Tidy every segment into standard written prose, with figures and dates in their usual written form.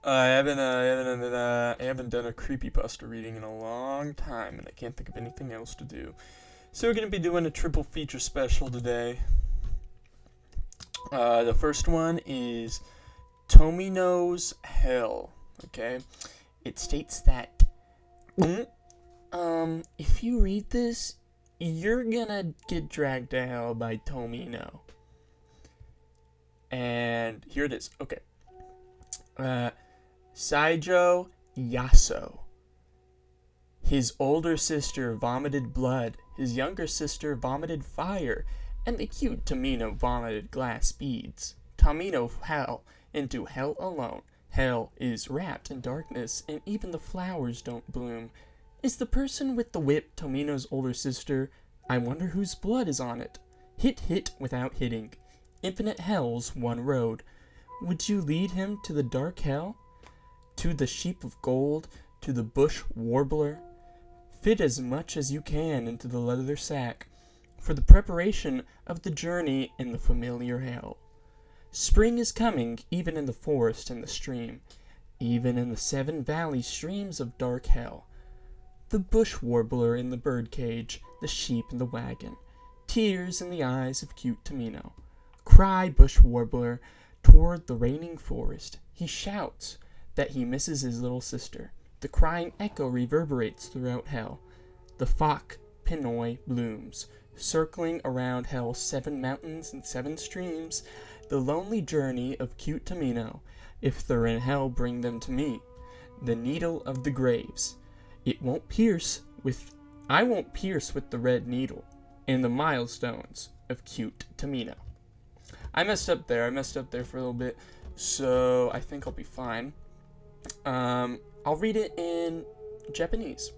I haven't done a creepypasta reading in a long time, and I can't think of anything else to do. So we're gonna be doing a triple feature special today. The first one is Tomino's Hell. Okay, it states that if you read this, you're gonna get dragged to hell by Tomino. And here it is. Okay. Saijo Yaso. His older sister vomited blood, his younger sister vomited fire, and the cute Tomino vomited glass beads. Tomino fell into hell alone. Hell is wrapped in darkness, and even the flowers don't bloom. Is the person with the whip Tomino's older sister? I wonder whose blood is on it. Hit without hitting. Infinite hell's one road. Would you lead him to the dark hell? To the sheep of gold, to the bush warbler? Fit as much as you can into the leather sack, for the preparation of the journey in the familiar hell. Spring is coming, even in the forest and the stream, even in the 7 valley streams of dark hell. The bush warbler in the bird cage, the sheep in the wagon, tears in the eyes of cute Tomino. Cry, bush warbler, toward the raining forest. He shouts that he misses his little sister. The crying echo reverberates throughout hell. The Phoc Pinoy blooms, circling around hell's 7 mountains and 7 streams. The lonely journey of cute Tomino. If they're in hell, bring them to me. The needle of the graves. I won't pierce with the red needle in the milestones of cute Tomino. I messed up there for a little bit, so I think I'll be fine. I'll read it in Japanese.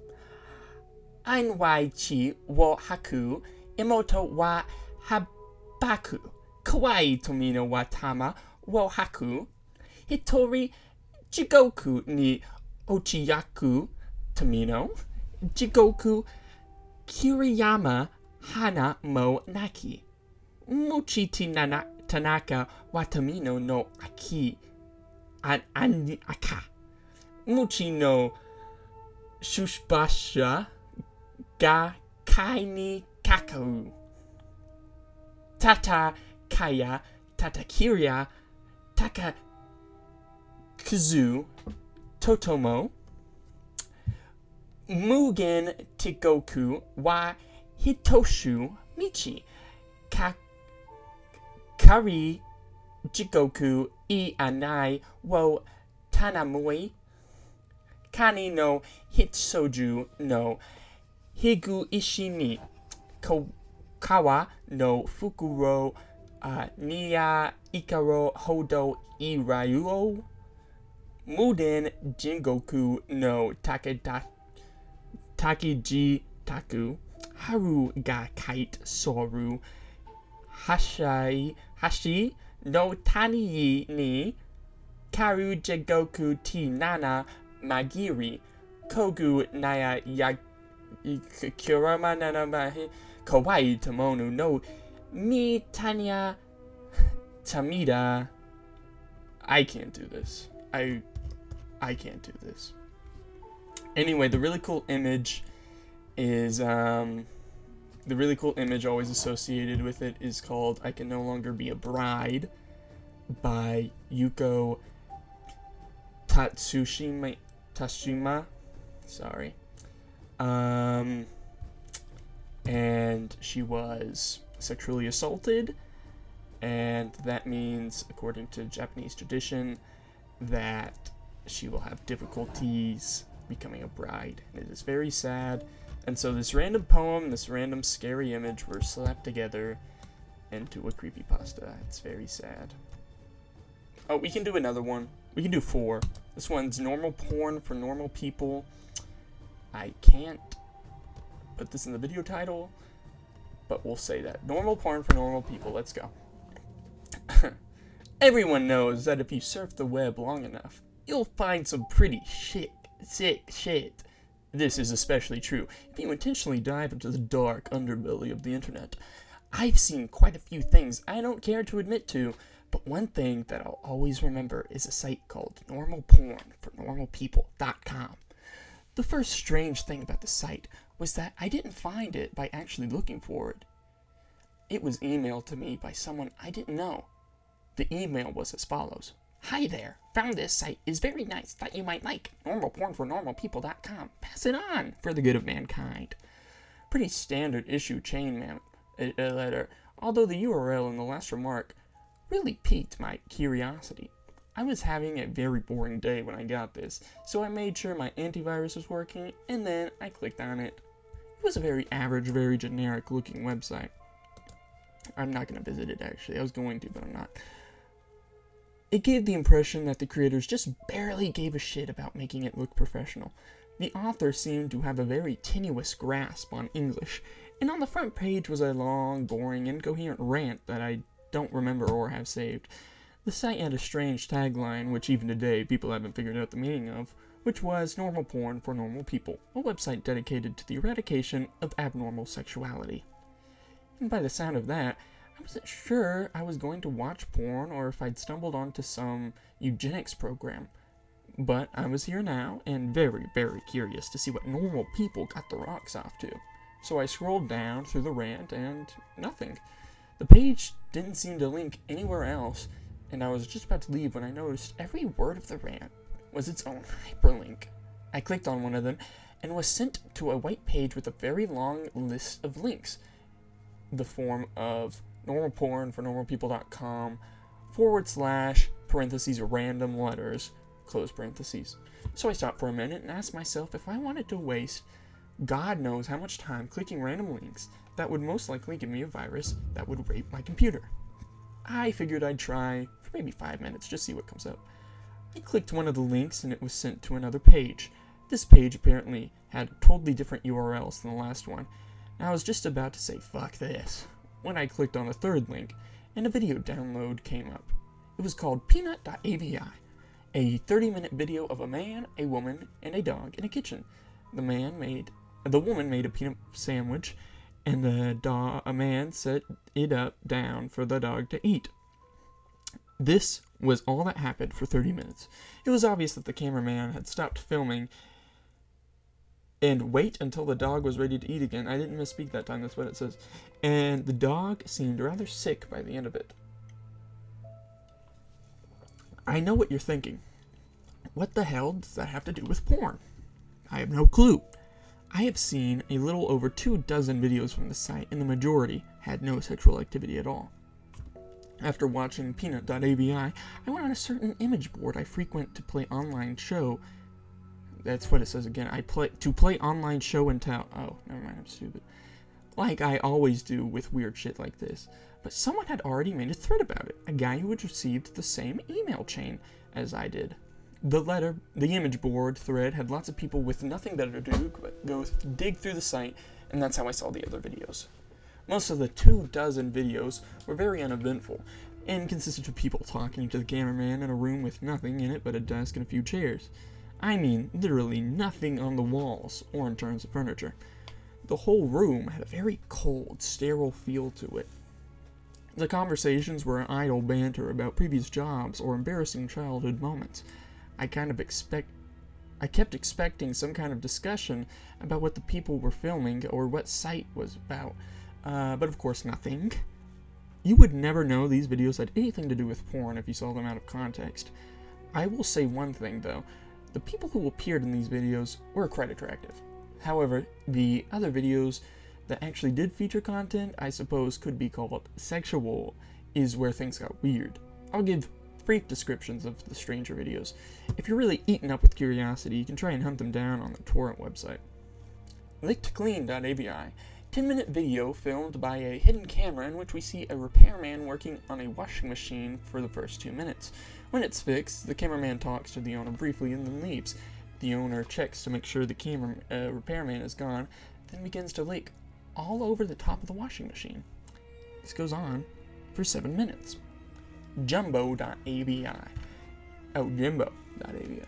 Ainwaichi wo haku, imoto wa habaku, kawaii Tomino wa tama wo haku, hitori jigoku ni ochiyaku Tomino, jigoku kiriyama hana mo naki, muchiti tanaka wa Tomino no aki aka. Muchi no shushbasha ga kai ni kakau. Tata kaya tatakirya taka kuzu totomo. Mugen tigoku wa hitoshu michi. Kari jigoku I anai wo tanamui. Kani no hitsoju no higu ishi ni kawa no fukuro niya ikaro hodo irayuo. Muden jingoku no takiji taku. Haru ga kite soru. Hashi no tani ni karu jigoku ti nana magiri kogu naya kurama nana mahi kawaii tomonu no mi tanya tamida. I can't do this. I can't do this. Anyway, the really cool image always associated with it is called I Can No Longer Be a Bride by Yuko Tatsuma. Sorry. And she was sexually assaulted, and that means, according to Japanese tradition, that she will have difficulties becoming a bride. And it is very sad. And so this random poem, this random scary image were slapped together into a creepypasta. It's very sad. Oh, we can do another one. We can do 4. This one's normal porn for normal people. I can't put this in the video title, but we'll say that. Normal porn for normal people. Let's go. Everyone knows that if you surf the web long enough, you'll find some pretty sick shit. This is especially true if you intentionally dive into the dark underbelly of the internet. I've seen quite a few things I don't care to admit to, But one thing that I'll always remember is a site called normalpornfornormalpeople.com. The first strange thing about the site was that I didn't find it by actually looking for it. It was emailed to me by someone I didn't know. The email was as follows. Hi there, found this site is very nice, thought you might like. Normalpornfornormalpeople.com. Pass it on for the good of mankind. Pretty standard issue chain letter, although the URL in the last remark really piqued my curiosity. I was having a very boring day when I got this, so I made sure my antivirus was working, and then I clicked on it. It was a very average, very generic looking website. I'm not going to visit it actually, I was going to, but I'm not. It gave the impression that the creators just barely gave a shit about making it look professional. The author seemed to have a very tenuous grasp on English, and on the front page was a long, boring, incoherent rant that I don't remember or have saved. The site had a strange tagline, which even today people haven't figured out the meaning of, which was Normal Porn for Normal People, a website dedicated to the eradication of abnormal sexuality. And by the sound of that, I wasn't sure I was going to watch porn or if I'd stumbled onto some eugenics program. But I was here now, and very, very curious to see what normal people got the rocks off to. So I scrolled down through the rant, and nothing. The page didn't seem to link anywhere else, and I was just about to leave when I noticed every word of the rant was its own hyperlink. I clicked on one of them, and was sent to a white page with a very long list of links. The form of normalpornfornormalpeople.com / random letters, close parentheses. So I stopped for a minute and asked myself if I wanted to waste God knows how much time clicking random links that would most likely give me a virus that would rape my computer. I figured I'd try for maybe 5 minutes, just see what comes up. I clicked one of the links and it was sent to another page. This page apparently had totally different URLs than the last one. I was just about to say fuck this when I clicked on the third link and a video download came up. It was called peanut.avi, a 30-minute video of a man, a woman, and a dog in a kitchen. The woman made a peanut sandwich, and a man set it down for the dog to eat. This was all that happened for 30 minutes. It was obvious that the cameraman had stopped filming and wait until the dog was ready to eat again. I didn't misspeak that time, that's what it says. And the dog seemed rather sick by the end of it. I know what you're thinking. What the hell does that have to do with porn? I have no clue. I have seen a little over 24 videos from the site, and the majority had no sexual activity at all. After watching peanut.avi, I went on a certain image board I frequent to play online show. That's what it says again. To play online show and tell. Oh, never mind, I'm stupid. Like I always do with weird shit like this. But someone had already made a thread about it. A guy who had received the same email chain as I did. The image board thread had lots of people with nothing better to do but go dig through the site, and that's how I saw the other videos. Most of the 24 videos were very uneventful, and consisted of people talking to the cameraman in a room with nothing in it but a desk and a few chairs. I mean, literally nothing on the walls, or in terms of furniture. The whole room had a very cold, sterile feel to it. The conversations were idle banter about previous jobs or embarrassing childhood moments. I kept expecting some kind of discussion about what the people were filming or what site was about, but of course nothing. You would never know these videos had anything to do with porn if you saw them out of context. I will say one thing though, the people who appeared in these videos were quite attractive. However, the other videos that actually did feature content I suppose could be called sexual is where things got weird. I'll give brief descriptions of the stranger videos. If you're really eaten up with curiosity, you can try and hunt them down on the torrent website. LickedClean.avi, 10-minute video filmed by a hidden camera in which we see a repairman working on a washing machine for the first 2 minutes. When it's fixed, the cameraman talks to the owner briefly and then leaves. The owner checks to make sure the repairman is gone, then begins to leak all over the top of the washing machine. This goes on for 7 minutes. Jumbo.avi. Jimbo.avi.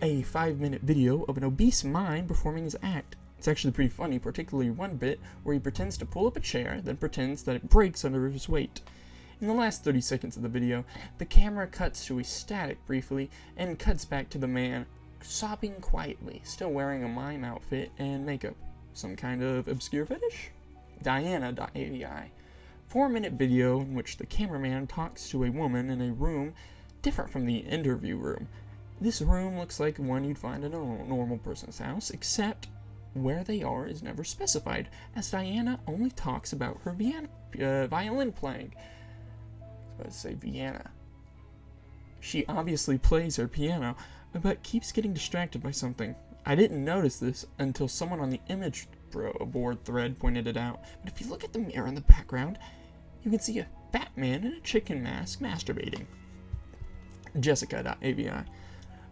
A 5-minute video of an obese mime performing his act. It's actually pretty funny, particularly one bit where he pretends to pull up a chair, then pretends that it breaks under his weight. In the last 30 seconds of the video, the camera cuts to a static briefly and cuts back to the man sobbing quietly, still wearing a mime outfit and makeup. Some kind of obscure fetish? Diana.avi. 4-minute video in which the cameraman talks to a woman in a room different from the interview room. This room looks like one you'd find in a normal person's house, except where they are is never specified, as Diana only talks about her violin playing. I was about to say Vienna. She obviously plays her piano, but keeps getting distracted by something. I didn't notice this until someone on the image board thread pointed it out, but if you look at the mirror in the background, you can see a fat man in a chicken mask masturbating. Jessica.avi.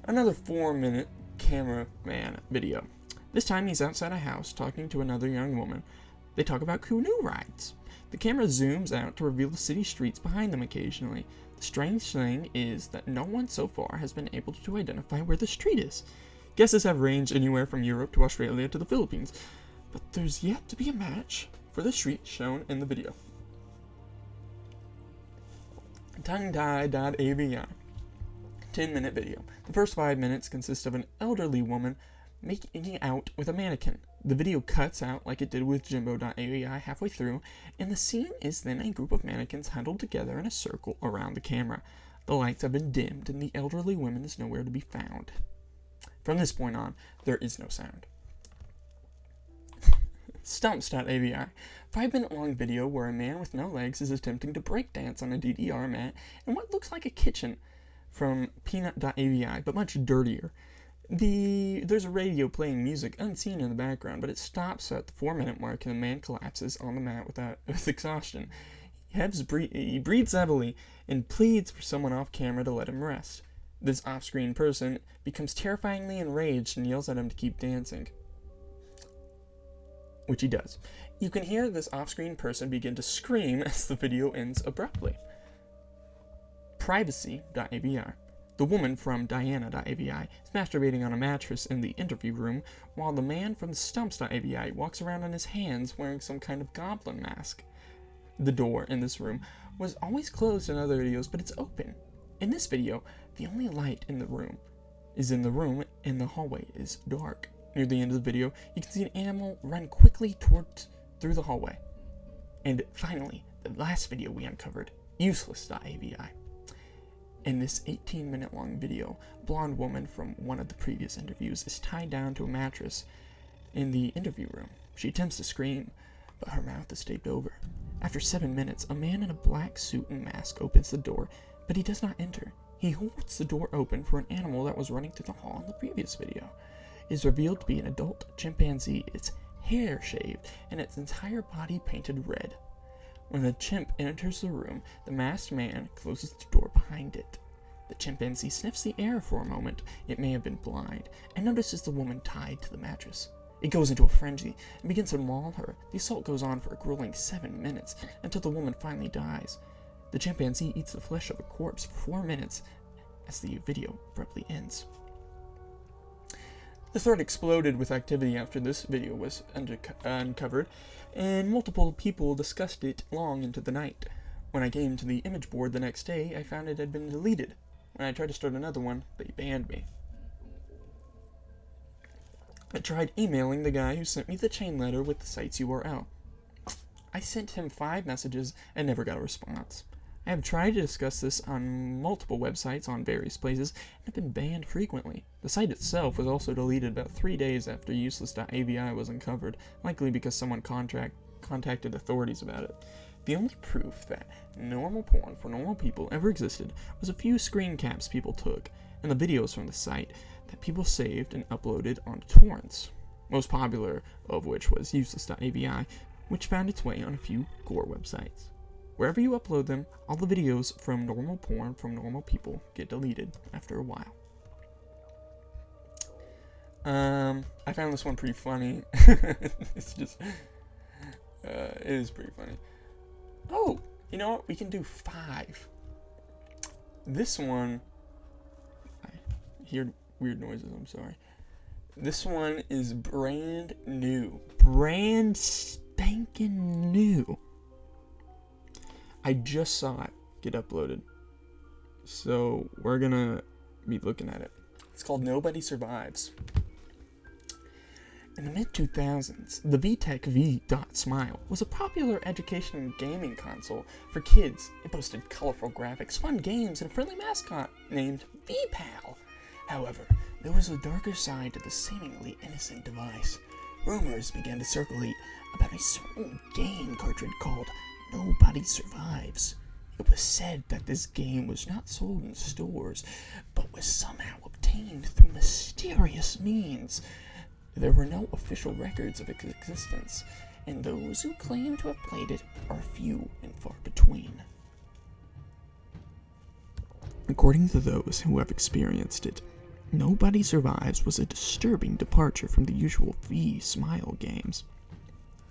Another 4-minute cameraman video. This time he's outside a house talking to another young woman. They talk about canoe rides. The camera zooms out to reveal the city streets behind them occasionally. The strange thing is that no one so far has been able to identify where the street is. Guesses have ranged anywhere from Europe to Australia to the Philippines, but there's yet to be a match for the street shown in the video. Tonguetie.avi. 10-minute video. The first 5 minutes consist of an elderly woman making out with a mannequin. The video cuts out like it did with Jimbo.avi halfway through, and the scene is then a group of mannequins huddled together in a circle around the camera. The lights have been dimmed, and the elderly woman is nowhere to be found. From this point on, there is no sound. Stumps.avi. 5-minute long video where a man with no legs is attempting to breakdance on a DDR mat in what looks like a kitchen from Peanut.avi, but much dirtier. There's a radio playing music unseen in the background, but it stops at the 4-minute mark and the man collapses on the mat with exhaustion. He breathes heavily and pleads for someone off camera to let him rest. This off-screen person becomes terrifyingly enraged and yells at him to keep dancing, which he does. You can hear this off-screen person begin to scream as the video ends abruptly. Privacy.avi. The woman from Diana.avi is masturbating on a mattress in the interview room, while the man from Stumps.avi walks around on his hands wearing some kind of goblin mask. The door in this room was always closed in other videos, but it's open. In this video, the only light in the room and the hallway is dark. Near the end of the video, you can see an animal run quickly through the hallway. And finally, the last video we uncovered, Useless.avi. In this 18-minute long video, a blonde woman from one of the previous interviews is tied down to a mattress in the interview room. She attempts to scream, but her mouth is taped over. After 7 minutes, a man in a black suit and mask opens the door, but he does not enter. He holds the door open for an animal that was running through the hall in the previous video. It is revealed to be an adult chimpanzee, its hair shaved, and its entire body painted red. When the chimp enters the room, the masked man closes the door behind it. The chimpanzee sniffs the air for a moment, it may have been blind, and notices the woman tied to the mattress. It goes into a frenzy and begins to maul her. The assault goes on for a grueling 7 minutes until the woman finally dies. The chimpanzee eats the flesh of a corpse for 4 minutes as the video abruptly ends. The thread exploded with activity after this video was uncovered, and multiple people discussed it long into the night. When I came to the image board the next day, I found it had been deleted. When I tried to start another one, they banned me. I tried emailing the guy who sent me the chain letter with the site's URL. I sent him 5 messages and never got a response. I have tried to discuss this on multiple websites on various places and have been banned frequently. The site itself was also deleted about 3 days after Useless.avi was uncovered, likely because someone contacted authorities about it. The only proof that normal porn for normal people ever existed was a few screen caps people took, and the videos from the site that people saved and uploaded onto torrents, most popular of which was Useless.avi, which found its way on a few gore websites. Wherever you upload them, all the videos from normal porn from normal people get deleted after a while. I found this one pretty funny. It's just, it is pretty funny. Oh, you know what? We can do 5. This one, I hear weird noises, I'm sorry. This one is brand new. Brand spanking new. I just saw it get uploaded. So we're gonna be looking at it. It's called Nobody Survives. In the mid-2000s, the VTech V.Smile was a popular education and gaming console for kids. It boasted colorful graphics, fun games, and a friendly mascot named V-Pal. However, there was a darker side to the seemingly innocent device. Rumors began to circulate about a certain game cartridge called Nobody Survives. It was said that this game was not sold in stores, but was somehow obtained through mysterious means. There were no official records of its existence, and those who claim to have played it are few and far between. According to those who have experienced it, Nobody Survives was a disturbing departure from the usual V-Smile games.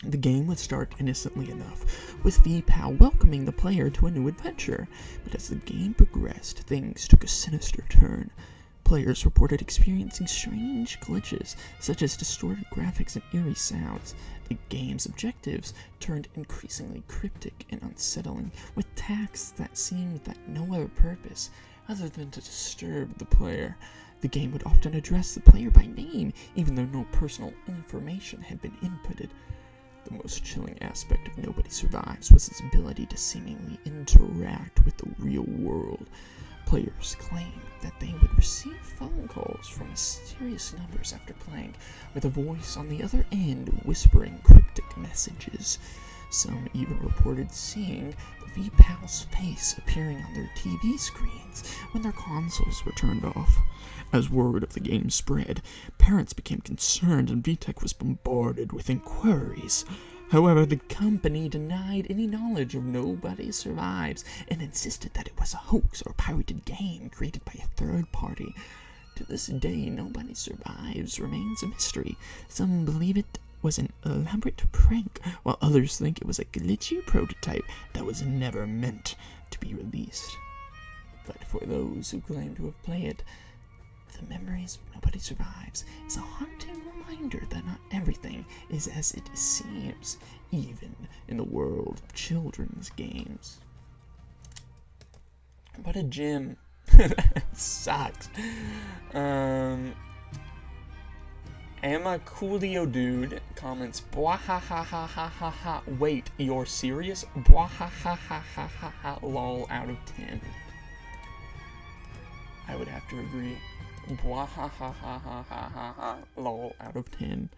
The game would start innocently enough, with V-Pal welcoming the player to a new adventure, but as the game progressed, things took a sinister turn. Players reported experiencing strange glitches, such as distorted graphics and eerie sounds. The game's objectives turned increasingly cryptic and unsettling, with tasks that seemed that no other purpose other than to disturb the player. The game would often address the player by name, even though no personal information had been inputted. The most chilling aspect of Nobody Survives was its ability to seemingly interact with the real world. Players claimed that they would receive phone calls from mysterious numbers after playing, with a voice on the other end whispering cryptic messages. Some even reported seeing the V-Pal's face appearing on their TV screens when their consoles were turned off. As word of the game spread, parents became concerned and VTech was bombarded with inquiries. However, the company denied any knowledge of Nobody Survives and insisted that it was a hoax or pirated game created by a third party. To this day, Nobody Survives remains a mystery. Some believe it was an elaborate prank, while others think it was a glitchy prototype that was never meant to be released. But for those who claim to have played it, the memories of Nobody Survives is a haunting reminder that not everything is as it seems, even in the world of children's games. What a gym. That sucks. Emma Coolio Dude comments, "Bwah ha ha ha ha ha ha. Wait, you're serious? Bwah ha ha ha ha ha ha. Lol out of 10. I would have to agree. Bwah ha ha ha ha ha ha ha. Lol out of 10.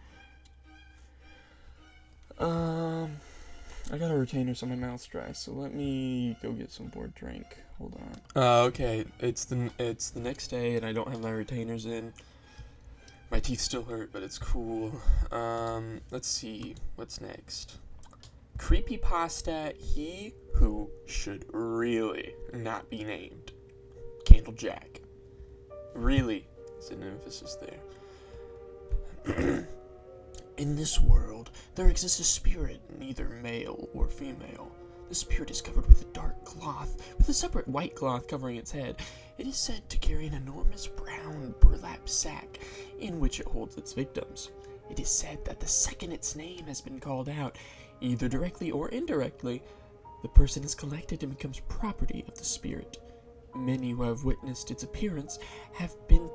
I got a retainers on my mouth dry, so let me go get some more drink. Hold on. Okay, it's the next day and I don't have my retainers in. My teeth still hurt, but it's cool. Let's see, what's next? Creepypasta, he who should really not be named. Candlejack. Really, is an emphasis there. In this world, there exists a spirit, neither male or female. The spirit is covered with a dark cloth, with a separate white cloth covering its head. It is said to carry an enormous brown burlap sack in which it holds its victims. It is said that the second its name has been called out, either directly or indirectly, the person is collected and becomes property of the spirit. Many who have witnessed its appearance have been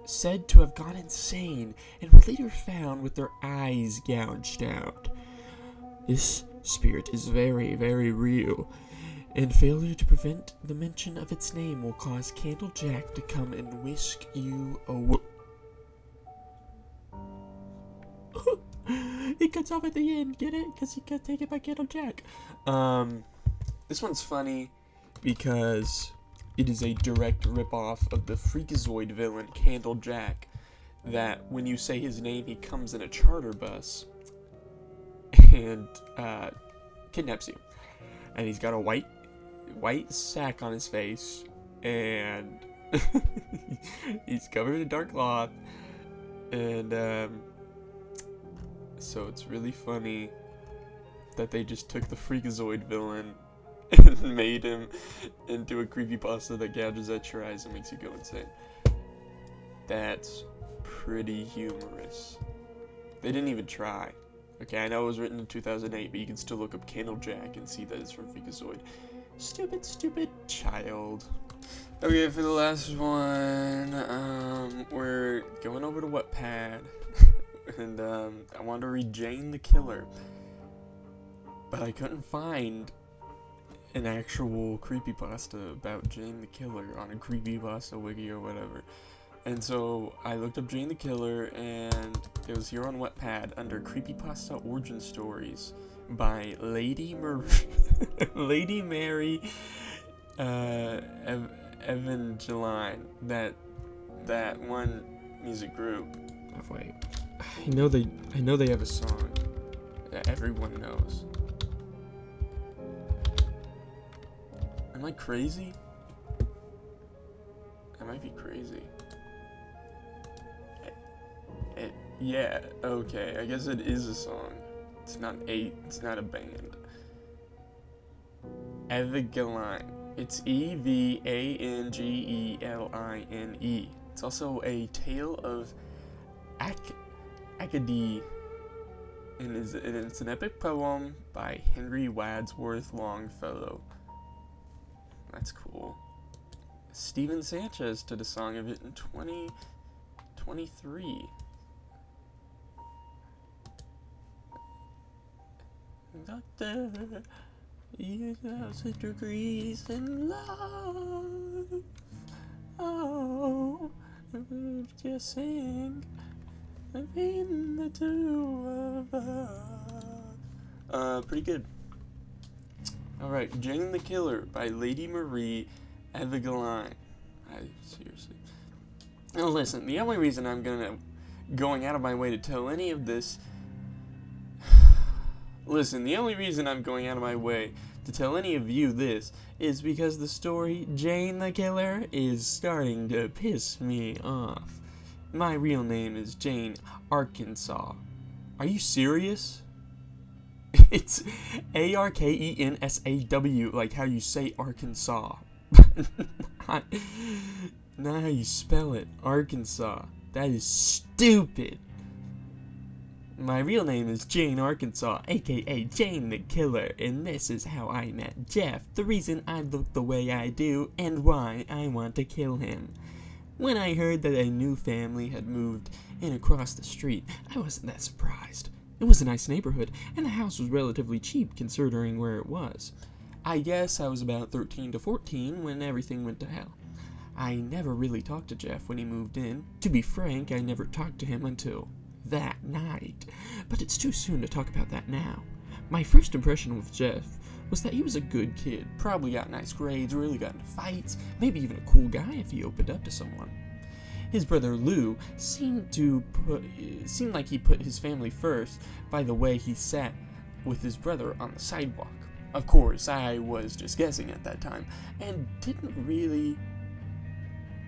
said to have gone insane and were later found with their eyes gouged out. This spirit is very, very real, and failure to prevent the mention of its name will cause Candlejack to come and whisk you away. It cuts off at the end, get it? Because he got taken by Candlejack. This one's funny because it is a direct ripoff of the Freakazoid villain Candlejack, that when you say his name, he comes in a charter bus and kidnaps you. And he's got a white sack on his face, and he's covered in dark cloth, and so it's really funny that they just took the Freakazoid villain and made him into a creepypasta that gouges at your eyes and makes you go insane. That's pretty humorous. They didn't even try. Okay, I know it was written in 2008, but you can still look up Candlejack and see that it's from Freakazoid. Stupid, stupid child. Okay, for the last one, we're going over to Wattpad, and I wanted to read Jane the Killer, but I couldn't find an actual creepypasta about Jane the Killer on a creepypasta wiki or whatever. And so I looked up Jane the Killer, and it was here on Wattpad under Creepypasta Origin Stories by Lady Mary Evangeline, that one music group. Oh, wait, I know they have a song that everyone knows. Am I crazy? I might be crazy. Yeah, okay, I guess it is a song. It's not a band. Evangeline. It's Evangeline. It's also a tale of Acadie, and it's an epic poem by Henry Wadsworth Longfellow. That's cool. Steven Sanchez did a song of it in 2023. Doctor, 1,000 degrees in love. Oh, just sing between the two of us. Pretty good. Alright, Jane the Killer by Lady Marie Evangeline. Seriously. Now listen, the only reason I'm going out of my way to tell any of this... Listen, the only reason I'm going out of my way to tell any of you this is because the story Jane the Killer is starting to piss me off. My real name is Jane Arkansas. Are you serious? It's Arkensaw, like how you say Arkansas. Not how you spell it, Arkansas. That is stupid. My real name is Jane Arkansas, aka Jane the Killer, and this is how I met Jeff, the reason I look the way I do, and why I want to kill him. When I heard that a new family had moved in across the street, I wasn't that surprised. It was a nice neighborhood, and the house was relatively cheap considering where it was. I guess I was about 13 to 14 when everything went to hell. I never really talked to Jeff when he moved in. To be frank, I never talked to him until that night. But it's too soon to talk about that now. My first impression with Jeff was that he was a good kid, probably got nice grades, really got into fights, maybe even a cool guy if he opened up to someone. His brother Lou seemed like he put his family first by the way he sat with his brother on the sidewalk. Of course, I was just guessing at that time, and didn't really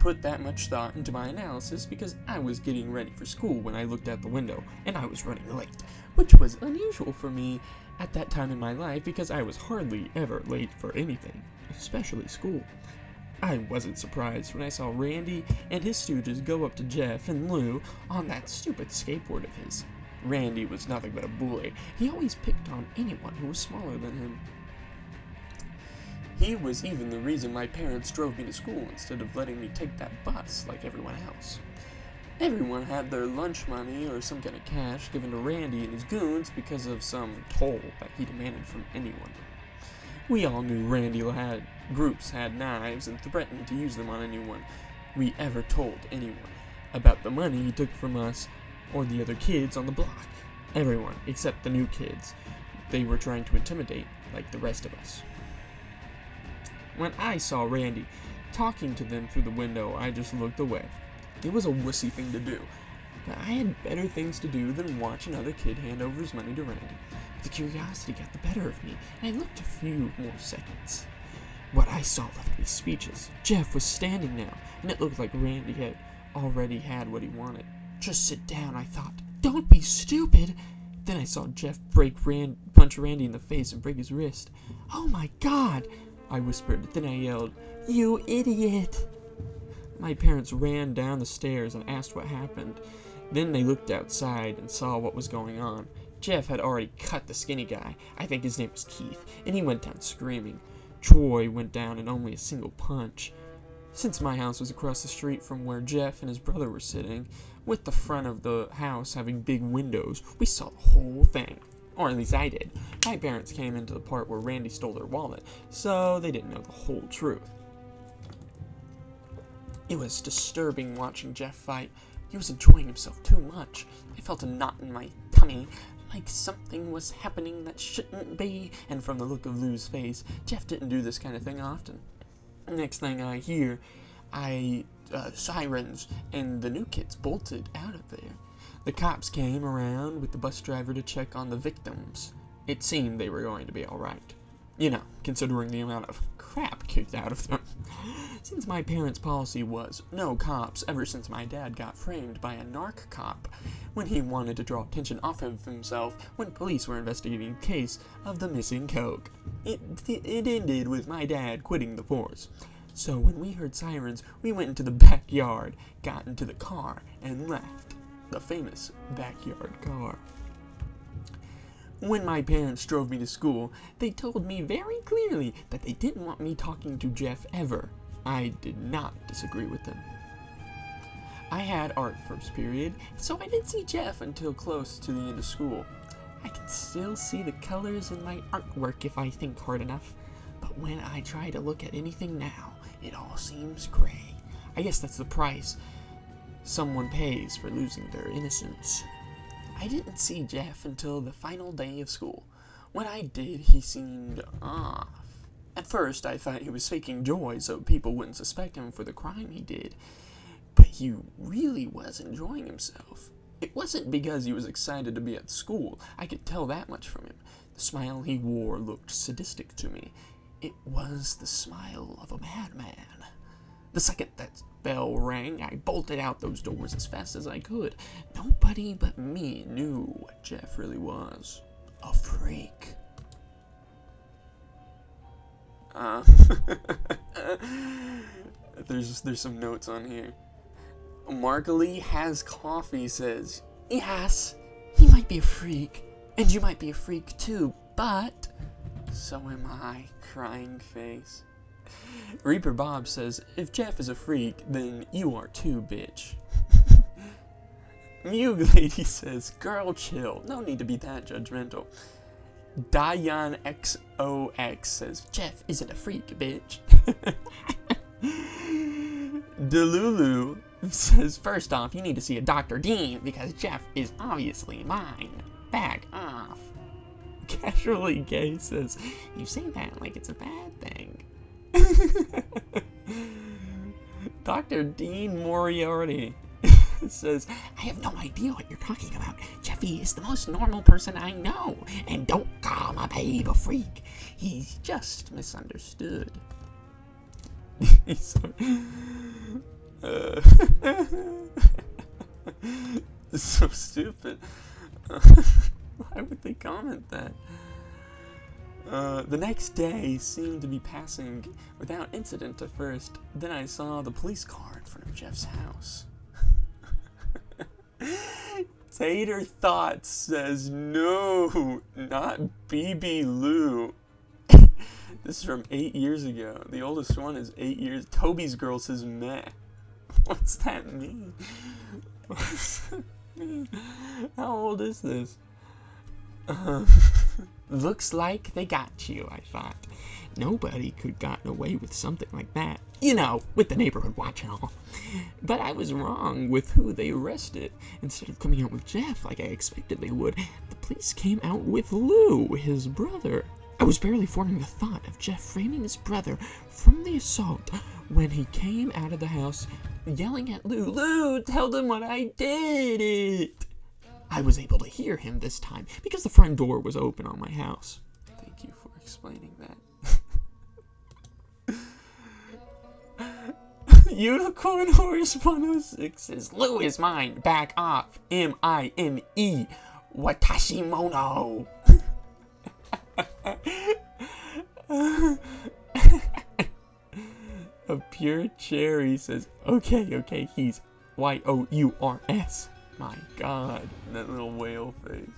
put that much thought into my analysis because I was getting ready for school when I looked out the window, and I was running late, which was unusual for me at that time in my life because I was hardly ever late for anything, especially school. I wasn't surprised when I saw Randy and his stooges go up to Jeff and Lou on that stupid skateboard of his. Randy was nothing but a bully. He always picked on anyone who was smaller than him. He was even the reason my parents drove me to school instead of letting me take that bus like everyone else. Everyone had their lunch money or some kind of cash given to Randy and his goons because of some toll that he demanded from anyone. We all knew Randy groups had knives and threatened to use them on anyone we ever told anyone about the money he took from us or the other kids on the block. Everyone except the new kids they were trying to intimidate like the rest of us. When I saw Randy talking to them through the window, I just looked away. It was a wussy thing to do, but I had better things to do than watch another kid hand over his money to Randy. The curiosity got the better of me, and I looked a few more seconds. What I saw left me speechless. Jeff was standing now, and it looked like Randy had already had what he wanted. Just sit down, I thought. Don't be stupid! Then I saw Jeff punch Randy in the face and break his wrist. Oh my God! I whispered, then I yelled, "You idiot!" My parents ran down the stairs and asked what happened. Then they looked outside and saw what was going on. Jeff had already cut the skinny guy, I think his name was Keith, and he went down screaming. Troy went down in only a single punch. Since my house was across the street from where Jeff and his brother were sitting, with the front of the house having big windows, we saw the whole thing. Or at least I did. My parents came into the part where Randy stole their wallet, so they didn't know the whole truth. It was disturbing watching Jeff fight. He was enjoying himself too much. I felt a knot in my tummy, like something was happening that shouldn't be, and from the look of Lou's face, Jeff didn't do this kind of thing often. Next thing I hear, sirens, and the new kids bolted out of there. The cops came around with the bus driver to check on the victims. It seemed they were going to be alright. You know, considering the amount of crap kicked out of them. Since my parents' policy was no cops ever since my dad got framed by a narc cop when he wanted to draw attention off of himself when police were investigating a case of the missing coke. It ended with my dad quitting the force. So when we heard sirens, we went into the backyard, got into the car, and left. The famous backyard car. When my parents drove me to school, they told me very clearly that they didn't want me talking to Jeff ever. I did not disagree with them. I had art first period, so I didn't see Jeff until close to the end of school. I can still see the colors in my artwork if I think hard enough, but when I try to look at anything now, it all seems gray. I guess that's the price someone pays for losing their innocence. I didn't see Jeff until the final day of school. When I did, he seemed off. At first, I thought he was faking joy so people wouldn't suspect him for the crime he did. But he really was enjoying himself. It wasn't because he was excited to be at school. I could tell that much from him. The smile he wore looked sadistic to me. It was the smile of a madman. The second that bell rang, I bolted out those doors as fast as I could. Nobody but me knew what Jeff really was. A freak. There's some notes on here. Markley has coffee says, yes, he might be a freak, and you might be a freak too, but so am I, crying face. Reaper Bob says, if Jeff is a freak, then you are too, bitch. Mug Lady says, girl, chill. No need to be that judgmental. Dion XOX says, Jeff isn't a freak, bitch. Delulu says, first off, you need to see a Dr. Dean because Jeff is obviously mine. Back off. Casually Gay says, you say that like it's a bad thing. Dr. Dean Moriarty says, I have no idea what you're talking about. Jeffy is the most normal person I know, and don't call my babe a freak. He's just misunderstood. It's so stupid. Why would they comment that? The next day seemed to be passing without incident at first. Then I saw the police car in front of Jeff's house. Tater Thoughts says, no, not BB Lou. This is from 8 years ago. The oldest one is 8 years. Toby's girl says, meh. What's that mean? What's that mean? How old is this? Looks like they got you, I thought. Nobody could gotten away with something like that. You know, with the neighborhood watch and all. But I was wrong with who they arrested. Instead of coming out with Jeff like I expected they would, the police came out with Lou, his brother. I was barely forming the thought of Jeff framing his brother from the assault when he came out of the house yelling at Lou, Lou, tell them what I did it. I was able to hear him this time because the front door was open on my house. Thank you for explaining that. Unicorn Horse 106 says, Lou is mine, back off, M-I-N-E, Watashimono. A Pure Cherry says, okay, he's Y-O-U-R-S. My God, that little whale face.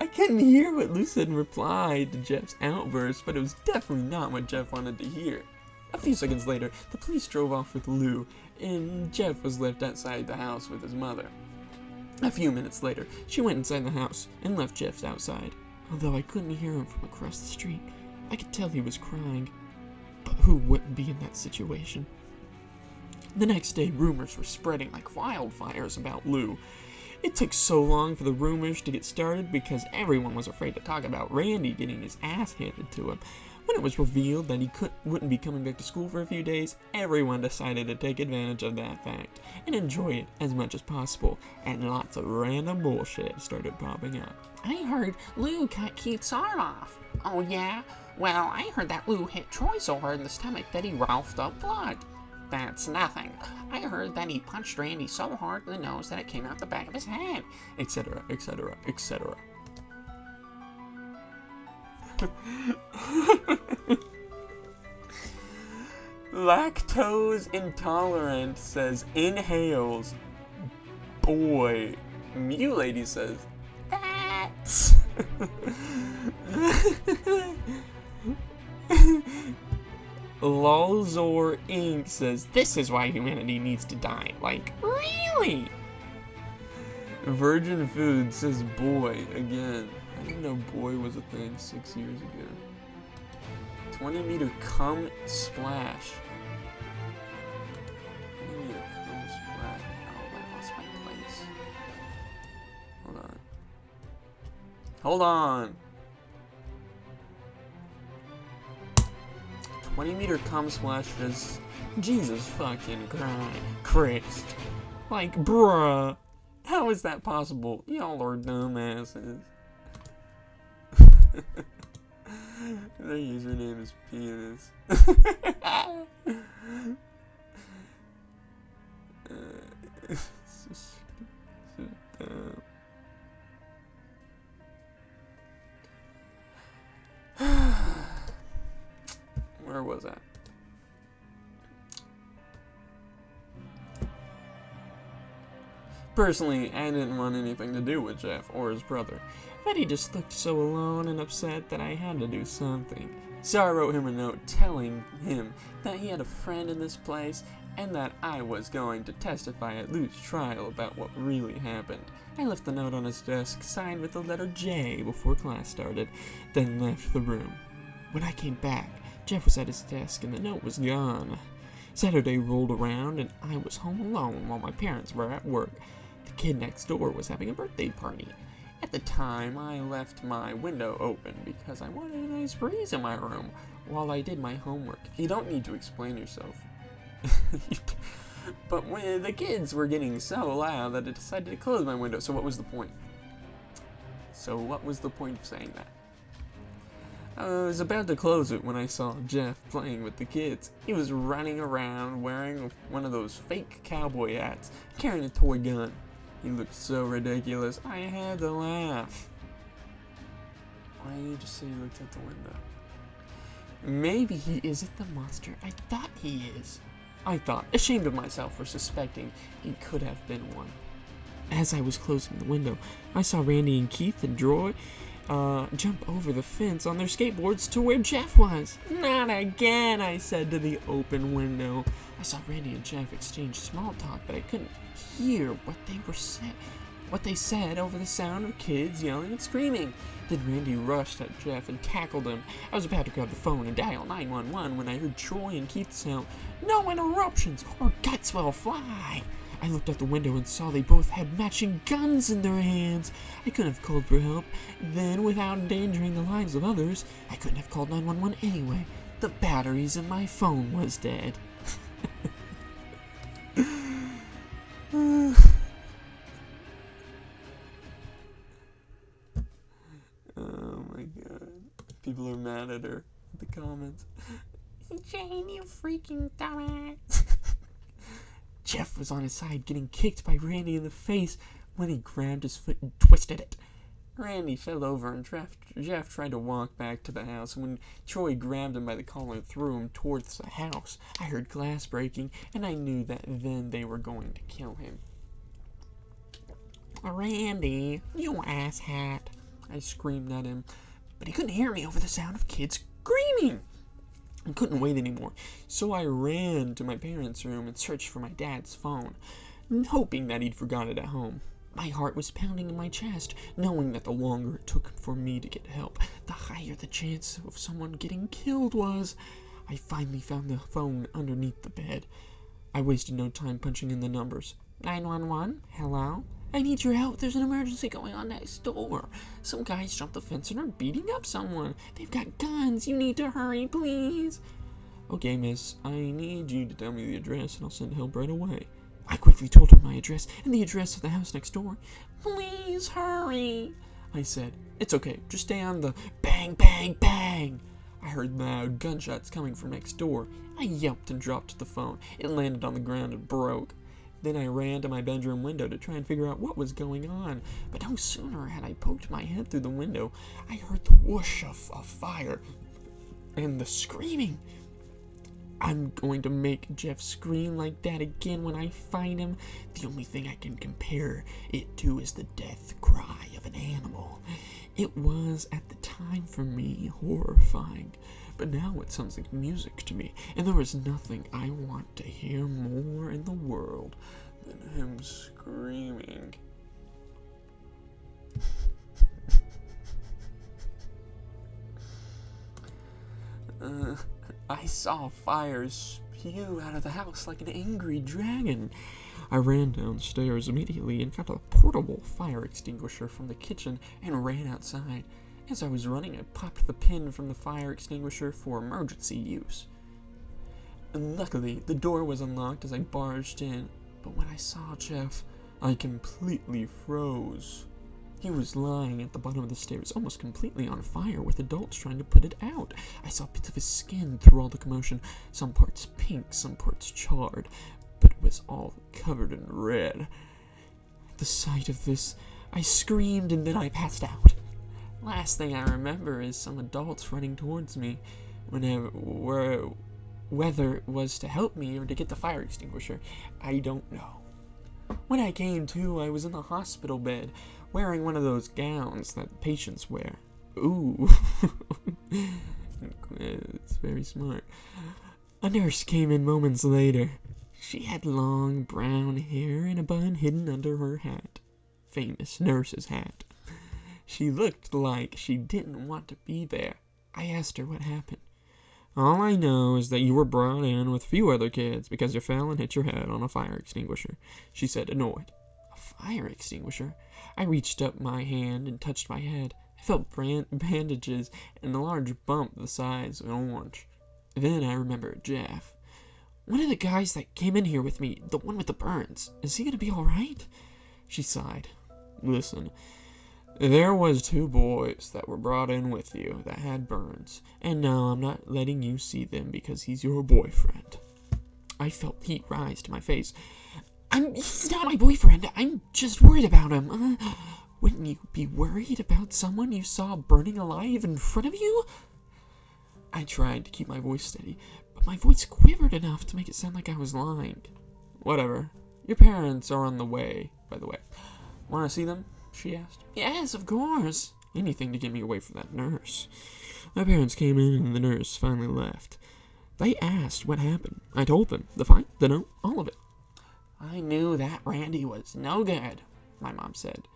I couldn't hear what Lou said in reply to Jeff's outburst, but it was definitely not what Jeff wanted to hear. A few seconds later, the police drove off with Lou, and Jeff was left outside the house with his mother. A few minutes later, she went inside the house and left Jeff outside. Although I couldn't hear him from across the street, I could tell he was crying. But who wouldn't be in that situation? The next day, rumors were spreading like wildfires about Lou. It took so long for the rumors to get started because everyone was afraid to talk about Randy getting his ass handed to him. When it was revealed that he wouldn't be coming back to school for a few days, everyone decided to take advantage of that fact and enjoy it as much as possible, and lots of random bullshit started popping up. I heard Lou cut Keith's arm off. Oh yeah? Well, I heard that Lou hit Troy so hard in the stomach that he roughed up blood. That's nothing. I heard that he punched Randy so hard in the nose that it came out the back of his head, etc., etc., etc. Lactose intolerant says inhales. Boy. Mew lady says that's. Lolzor Inc. says this is why humanity needs to die. Like, really? Virgin Food says boy again. I didn't know boy was a thing 6 years ago. 20-meter cum splash. 20-meter cum splash. Oh, I lost my place. Hold on. Hold on. 20-meter cum splash is Jesus fucking Christ. Like, bruh. How is that possible? Y'all are dumbasses. Their username is penis. Where was that? Personally, I didn't want anything to do with Jeff or his brother, but he just looked so alone and upset that I had to do something. So I wrote him a note telling him that he had a friend in this place and that I was going to testify at Lou's trial about what really happened. I left the note on his desk, signed with the letter J before class started, then left the room. When I came back, Jeff was at his desk and the note was gone. Saturday rolled around and I was home alone while my parents were at work. The kid next door was having a birthday party. At the time, I left my window open because I wanted a nice breeze in my room while I did my homework. You don't need to explain yourself. But when the kids were getting so loud that I decided to close my window. So what was the point? Of saying that? I was about to close it when I saw Jeff playing with the kids. He was running around wearing one of those fake cowboy hats, carrying a toy gun. He looked so ridiculous, I had to laugh. Why did you just say you looked out the window? Maybe he isn't the monster I thought he is. I thought, ashamed of myself for suspecting he could have been one. As I was closing the window, I saw Randy and Keith and Troy jump over the fence on their skateboards to where Jeff was. Not again, I said to the open window. I saw Randy and Jeff exchange small talk, but I couldn't hear what they said over the sound of kids yelling and screaming. Then Randy rushed at Jeff and tackled him. I was about to grab the phone and dial 911 when I heard Troy and Keith sound, "No interruptions or guts will fly." I looked out the window and saw they both had matching guns in their hands. I couldn't have called for help. Then, without endangering the lives of others, I couldn't have called 911 anyway. The batteries in my phone was dead. Oh my god. People are mad at her in the comments. Jane, you freaking dumbass. Jeff was on his side getting kicked by Randy in the face when he grabbed his foot and twisted it. Randy fell over and Jeff tried to walk back to the house, and when Troy grabbed him by the collar and threw him towards the house, I heard glass breaking, and I knew that then they were going to kill him. Randy, you asshat, I screamed at him, but he couldn't hear me over the sound of kids screaming. I couldn't wait anymore, so I ran to my parents' room and searched for my dad's phone, hoping that he'd forgot it at home. My heart was pounding in my chest, knowing that the longer it took for me to get help, the higher the chance of someone getting killed was. I finally found the phone underneath the bed. I wasted no time punching in the numbers. 911? Hello? I need your help. There's an emergency going on next door. Some guys jumped the fence and are beating up someone. They've got guns. You need to hurry, please. Okay, miss. I need you to tell me the address and I'll send help right away. I quickly told her my address and the address of the house next door. Please hurry, I said. It's okay. Just stay on the bang, bang, bang. I heard loud gunshots coming from next door. I yelped and dropped the phone. It landed on the ground and broke. Then I ran to my bedroom window to try and figure out what was going on. But no sooner had I poked my head through the window, I heard the whoosh of fire and the screaming. I'm going to make Jeff scream like that again when I find him. The only thing I can compare it to is the death cry of an animal. It was, at the time for me, horrifying. But now it sounds like music to me, and there is nothing I want to hear more in the world than him screaming. I saw fire spew out of the house like an angry dragon. I ran downstairs immediately and got a portable fire extinguisher from the kitchen and ran outside. As I was running, I popped the pin from the fire extinguisher for emergency use. And luckily, the door was unlocked as I barged in, but when I saw Jeff, I completely froze. He was lying at the bottom of the stairs, almost completely on fire, with adults trying to put it out. I saw bits of his skin through all the commotion, some parts pink, some parts charred, but it was all covered in red. At the sight of this, I screamed and then I passed out. Last thing I remember is some adults running towards me, whether it was to help me or to get the fire extinguisher, I don't know. When I came to, I was in the hospital bed, wearing one of those gowns that patients wear. Ooh. It's very smart. A nurse came in moments later. She had long brown hair and a bun hidden under her hat. Famous nurse's hat. She looked like she didn't want to be there. I asked her what happened. All I know is that you were brought in with a few other kids because you fell and hit your head on a fire extinguisher, she said, annoyed. A fire extinguisher? I reached up my hand and touched my head. I felt bandages and a large bump the size of an orange. Then I remembered Jeff. One of the guys that came in here with me, the one with the burns, is he gonna be alright? She sighed. Listen, there was 2 boys that were brought in with you that had burns, and no, I'm not letting you see them because he's your boyfriend. I felt heat rise to my face. He's not my boyfriend. I'm just worried about him. Wouldn't you be worried about someone you saw burning alive in front of you? I tried to keep my voice steady, but my voice quivered enough to make it sound like I was lying. Whatever. Your parents are on the way, by the way. Want to see them? She asked. Yes, of course. Anything to get me away from that nurse. My parents came in and the nurse finally left. They asked what happened. I told them. The fight, the note, all of it. I knew that Randy was no good, my mom said.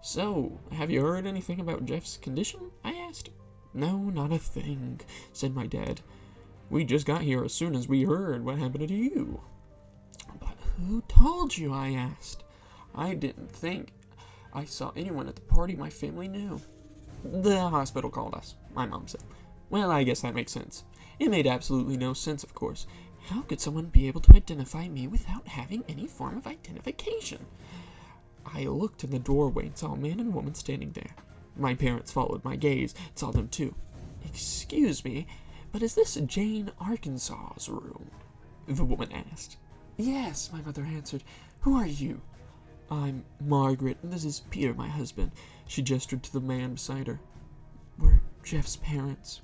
So, have you heard anything about Jeff's condition? I asked. No, not a thing, said my dad. We just got here as soon as we heard what happened to you. But who told you? I asked. I didn't think I saw anyone at the party my family knew. The hospital called us, my mom said. Well, I guess that makes sense. It made absolutely no sense, of course. How could someone be able to identify me without having any form of identification? I looked in the doorway and saw a man and woman standing there. My parents followed my gaze and saw them too. Excuse me, but is this Jane Arkansas's room? The woman asked. Yes, my mother answered. Who are you? I'm Margaret, and this is Peter, my husband. She gestured to the man beside her. We're Jeff's parents.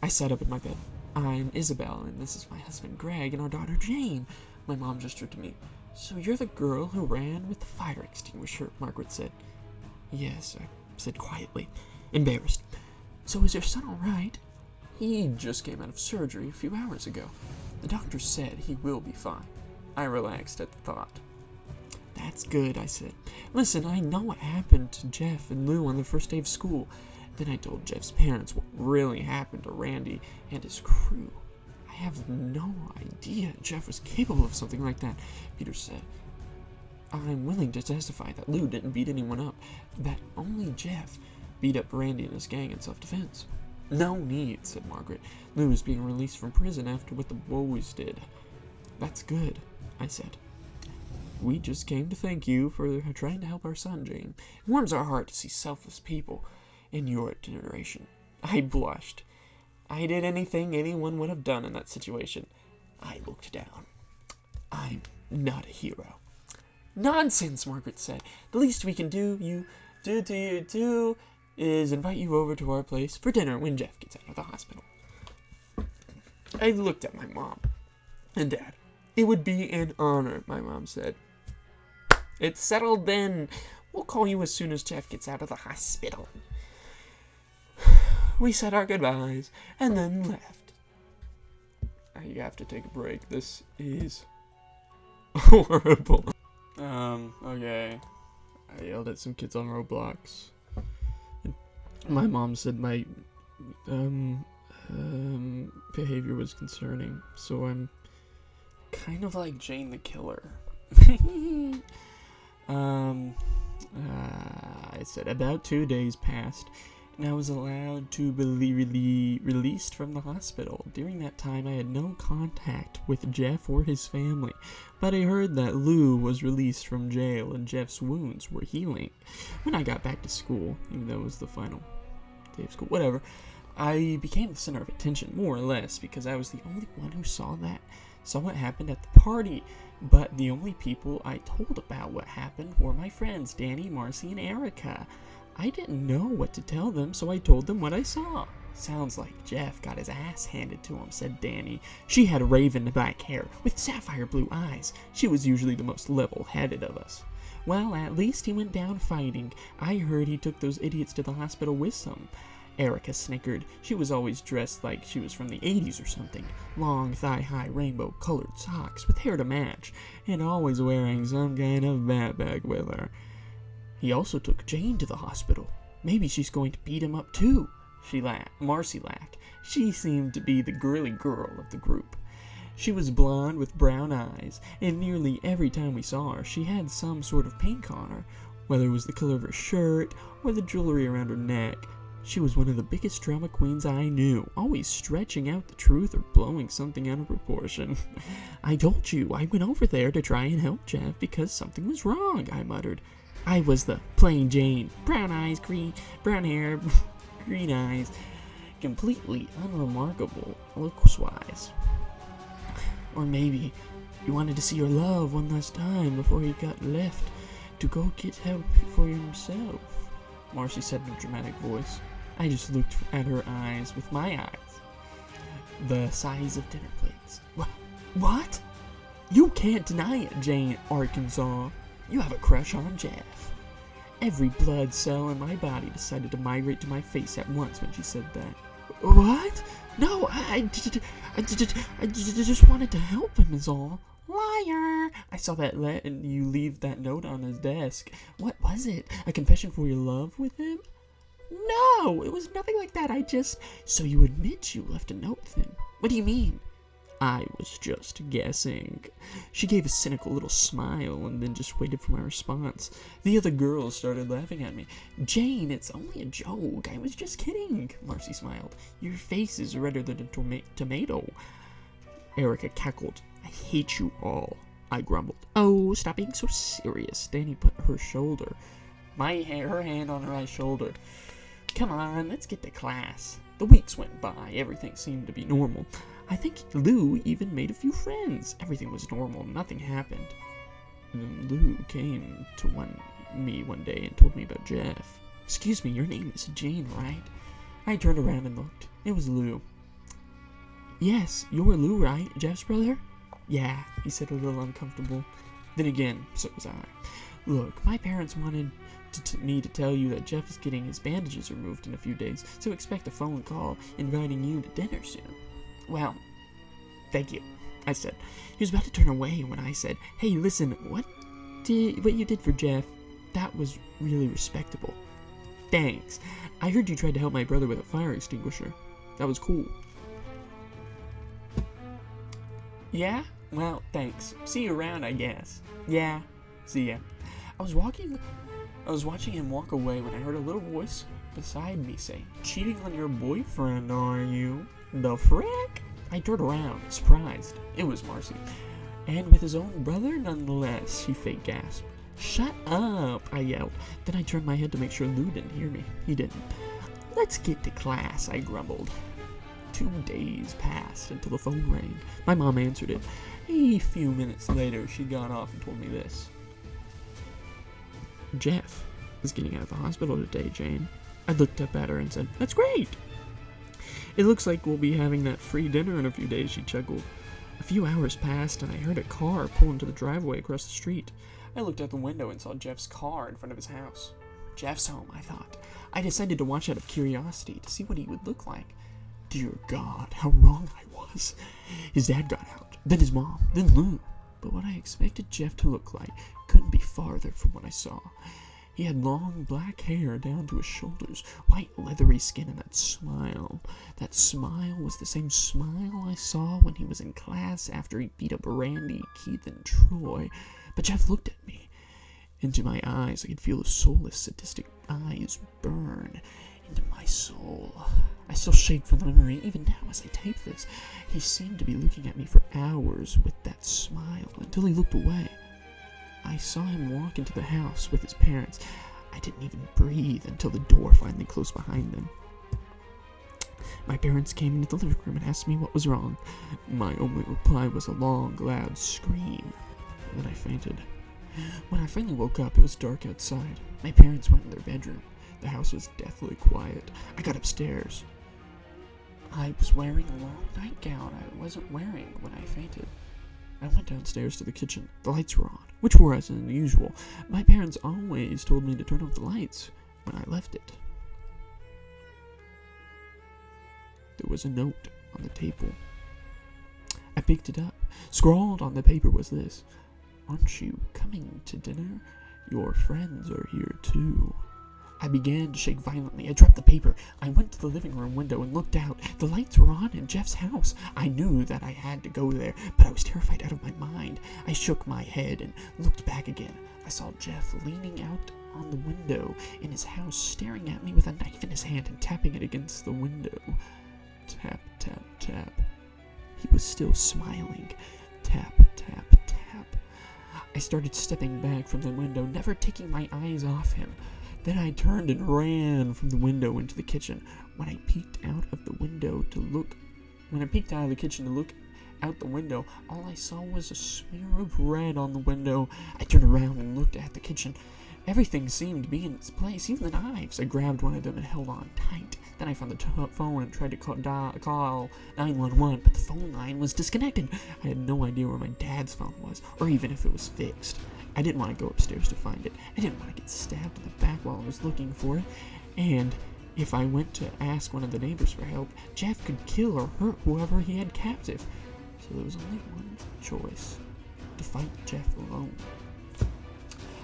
I sat up in my bed. I'm Isabel, and this is my husband Greg and our daughter Jane. My mom gestured to me. So you're the girl who ran with the fire extinguisher, Margaret said. Yes, I said quietly, embarrassed. So is your son all right? He just came out of surgery a few hours ago. The doctor said he will be fine. I relaxed at the thought. That's good, I said. Listen, I know what happened to Jeff and Lou on the first day of school. Then I told Jeff's parents what really happened to Randy and his crew. I have no idea Jeff was capable of something like that, Peter said. I'm willing to testify that Lou didn't beat anyone up, that only Jeff beat up Randy and his gang in self-defense. No need, said Margaret. Lou is being released from prison after what the boys did. That's good, I said. We just came to thank you for trying to help our son, Jane. It warms our heart to see selfless people in your generation. I blushed. I did anything anyone would have done in that situation. I looked down. I'm not a hero. Nonsense, Margaret said. The least we can do is invite you over to our place for dinner when Jeff gets out of the hospital. I looked at my mom and Dad. It would be an honor, my mom said. It's settled then. We'll call you as soon as Jeff gets out of the hospital. We said our goodbyes and then left. I have to take a break. This is horrible. Okay. I yelled at some kids on Roblox. My mom said my behavior was concerning, so I'm kind of like Jane the Killer. I said about 2 days passed, and I was allowed to be released from the hospital. During that time, I had no contact with Jeff or his family, but I heard that Lou was released from jail and Jeff's wounds were healing. When I got back to school, even though it was the final day of school, whatever, I became the center of attention, more or less, because I was the only one who saw what happened at the party. But the only people I told about what happened were my friends, Danny, Marcy, and Erica. I didn't know what to tell them, so I told them what I saw. Sounds like Jeff got his ass handed to him, said Danny. She had raven black hair with sapphire blue eyes. She was usually the most level-headed of us. Well, at least he went down fighting. I heard he took those idiots to the hospital with him. Erica snickered. She was always dressed like she was from the 80s or something. Long, thigh-high, rainbow-colored socks with hair to match, and always wearing some kind of backpack with her. He also took Jane to the hospital. Maybe she's going to beat him up too. She laughed. Marcy laughed. She seemed to be the girly girl of the group. She was blonde with brown eyes, and nearly every time we saw her, she had some sort of pink on her, whether it was the color of her shirt or the jewelry around her neck. She was one of the biggest drama queens I knew, always stretching out the truth or blowing something out of proportion. I told you, I went over there to try and help Jeff because something was wrong, I muttered. I was the plain Jane. Brown eyes, brown hair, green eyes. Completely unremarkable looks-wise. Or maybe you wanted to see your love one last time before he got left to go get help for himself, Marcy said in a dramatic voice. I just looked at her eyes with my eyes, the size of dinner plates. What? You can't deny it, Jane Arkansas. You have a crush on Jeff. Every blood cell in my body decided to migrate to my face at once when she said that. What? No, I just wanted to help him is all. Liar! I saw that you leave that note on his desk. What was it? A confession for your love with him? No, it was nothing like that. So you admit you left a note with him. What do you mean? I was just guessing. She gave a cynical little smile and then just waited for my response. The other girls started laughing at me. Jane, it's only a joke. I was just kidding, Marcy smiled. Your face is redder than a tomato. Erica cackled. I hate you all, I grumbled. Oh, stop being so serious. Danny put her hand on her shoulder. Come on, let's get to class. The weeks went by. Everything seemed to be normal. I think Lou even made a few friends. Everything was normal. Nothing happened. Lou came to me one day and told me about Jeff. Excuse me, your name is Jane, right? I turned around and looked. It was Lou. Yes, you're Lou, right? Jeff's brother? Yeah, he said, a little uncomfortable. Then again, so was I. Look, my parents wanted me to tell you that Jeff is getting his bandages removed in a few days, so expect a phone call inviting you to dinner soon. Well, thank you, I said. He was about to turn away when I said, hey, listen, what you did for Jeff, that was really respectable. Thanks. I heard you tried to help my brother with a fire extinguisher. That was cool. Yeah? Well, thanks. See you around, I guess. Yeah. See ya. I was watching him walk away when I heard a little voice beside me say, cheating on your boyfriend, are you? The frick? I turned around, surprised. It was Marcy. And with his own brother, nonetheless, she fake gasped. Shut up, I yelled. Then I turned my head to make sure Lou didn't hear me. He didn't. Let's get to class, I grumbled. 2 days passed until the phone rang. My mom answered it. A few minutes later, she got off and told me this. Jeff is getting out of the hospital today, Jane. I looked up at her and said, that's great. It looks like we'll be having that free dinner in a few days, she chuckled. A few hours passed and I heard a car pull into the driveway across the street. I looked out the window and saw Jeff's car in front of his house. Jeff's home, I thought. I decided to watch out of curiosity to see what he would look like. Dear God, how wrong I was. His dad got out, then his mom, then Lou. But what I expected Jeff to look like couldn't be farther from what I saw. He had long black hair down to his shoulders, white leathery skin, and that smile. That smile was the same smile I saw when he was in class after he beat up Randy, Keith, and Troy. But Jeff looked at me. Into my eyes, I could feel his soulless, sadistic eyes burn into my soul. I still shake from the memory, even now as I tape this. He seemed to be looking at me for hours with that smile, until he looked away. I saw him walk into the house with his parents. I didn't even breathe until the door finally closed behind them. My parents came into the living room and asked me what was wrong. My only reply was a long, loud scream. Then I fainted. When I finally woke up, it was dark outside. My parents went in their bedroom. The house was deathly quiet. I got upstairs. I was wearing a long nightgown I wasn't wearing when I fainted. I went downstairs to the kitchen. The lights were on, which was unusual. My parents always told me to turn off the lights when I left it. There was a note on the table. I picked it up. Scrawled on the paper was this: aren't you coming to dinner? Your friends are here too. I began to shake violently. I dropped the paper. I went to the living room window and looked out. The lights were on in Jeff's house. I knew that I had to go there, but I was terrified out of my mind. I shook my head and looked back again. I saw Jeff leaning out on the window in his house, staring at me with a knife in his hand and tapping it against the window. Tap, tap, tap. He was still smiling. Tap, tap, tap. I started stepping back from the window, never taking my eyes off him. Then I turned and ran from the window into the kitchen. When I peeked out of the kitchen to look out the window, all I saw was a smear of red on the window. I turned around and looked at the kitchen. Everything seemed to be in its place, even the knives. I grabbed one of them and held on tight. Then I found the phone and tried to call 911, but the phone line was disconnected. I had no idea where my dad's phone was, or even if it was fixed. I didn't want to go upstairs to find it. I didn't want to get stabbed in the back while I was looking for it. And if I went to ask one of the neighbors for help, Jeff could kill or hurt whoever he had captive. So there was only one choice: to fight Jeff alone.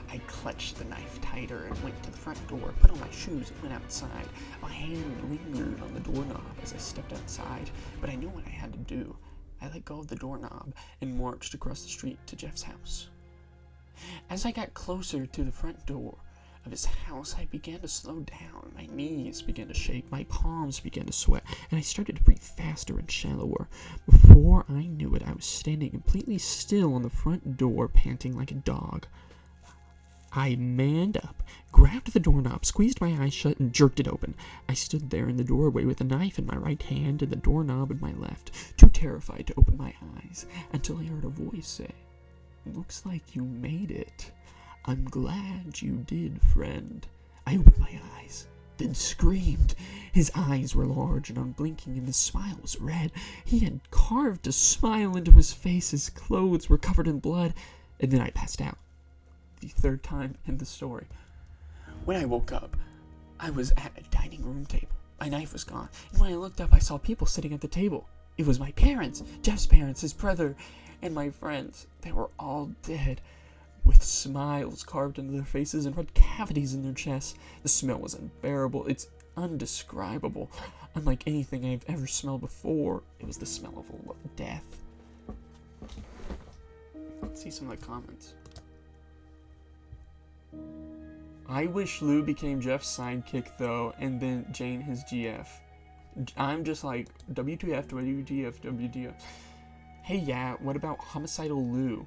I clutched the knife tighter and went to the front door, put on my shoes, and went outside. My hand lingered on the doorknob as I stepped outside, but I knew what I had to do. I let go of the doorknob and marched across the street to Jeff's house. As I got closer to the front door of his house, I began to slow down. My knees began to shake, my palms began to sweat, and I started to breathe faster and shallower. Before I knew it, I was standing completely still on the front door, panting like a dog. I manned up, grabbed the doorknob, squeezed my eyes shut, and jerked it open. I stood there in the doorway with a knife in my right hand and the doorknob in my left, too terrified to open my eyes, until I heard a voice say, Looks like you made it. I'm glad you did, friend. I opened my eyes, then screamed. His eyes were large and unblinking, and his smile was red. He had carved a smile into his face. His clothes were covered in blood, and then I passed out. The third time in the story. When I woke up, I was at a dining room table. My knife was gone, and when I looked up, I saw people sitting at the table. It was my parents, Jeff's parents, his brother, and my friends. They were all dead, with smiles carved into their faces and red cavities in their chests. The smell was unbearable. It's undescribable. Unlike anything I've ever smelled before, it was the smell of death. Let's see some of the comments. I wish Lou became Jeff's sidekick, though, and then Jane his GF. I'm just like, WTF, WTF, WTF. Hey, yeah, what about homicidal Lou?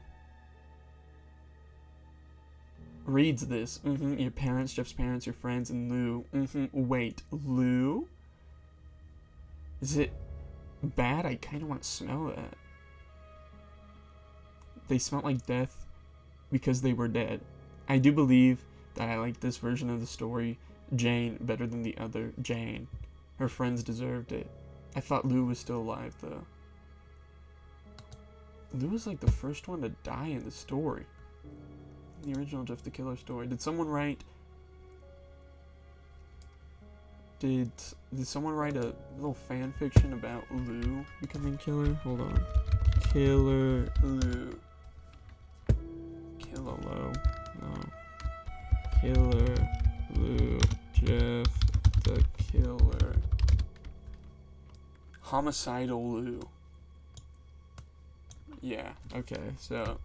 Reads this. Your parents, Jeff's parents, your friends, and Lou. Wait, Lou? Is it bad? I kind of want to smell that. They smelled like death because they were dead. I do believe that I like this version of the story, Jane, better than the other Jane. Her friends deserved it. I thought Lou was still alive, though. Lou was like the first one to die in the story. The original Jeff the Killer story. Did someone write... Did someone write a little fan fiction about Lou becoming killer? Hold on. Killer Lou. Killer Lou. Jeff the Killer. Homicidal Lou. Yeah, okay, so...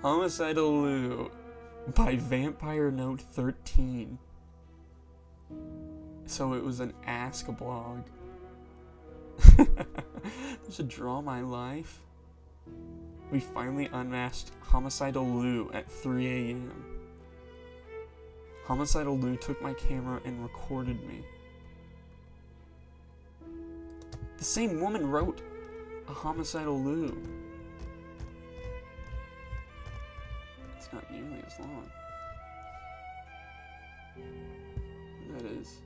Homicidal Lou by Vampire Note 13. So it was an Ask blog. There's a Draw My Life. We finally unmasked Homicidal Lou at 3 a.m. Homicidal Lou took my camera and recorded me. The same woman wrote a Homicidal Lou. It's not nearly as long. That is.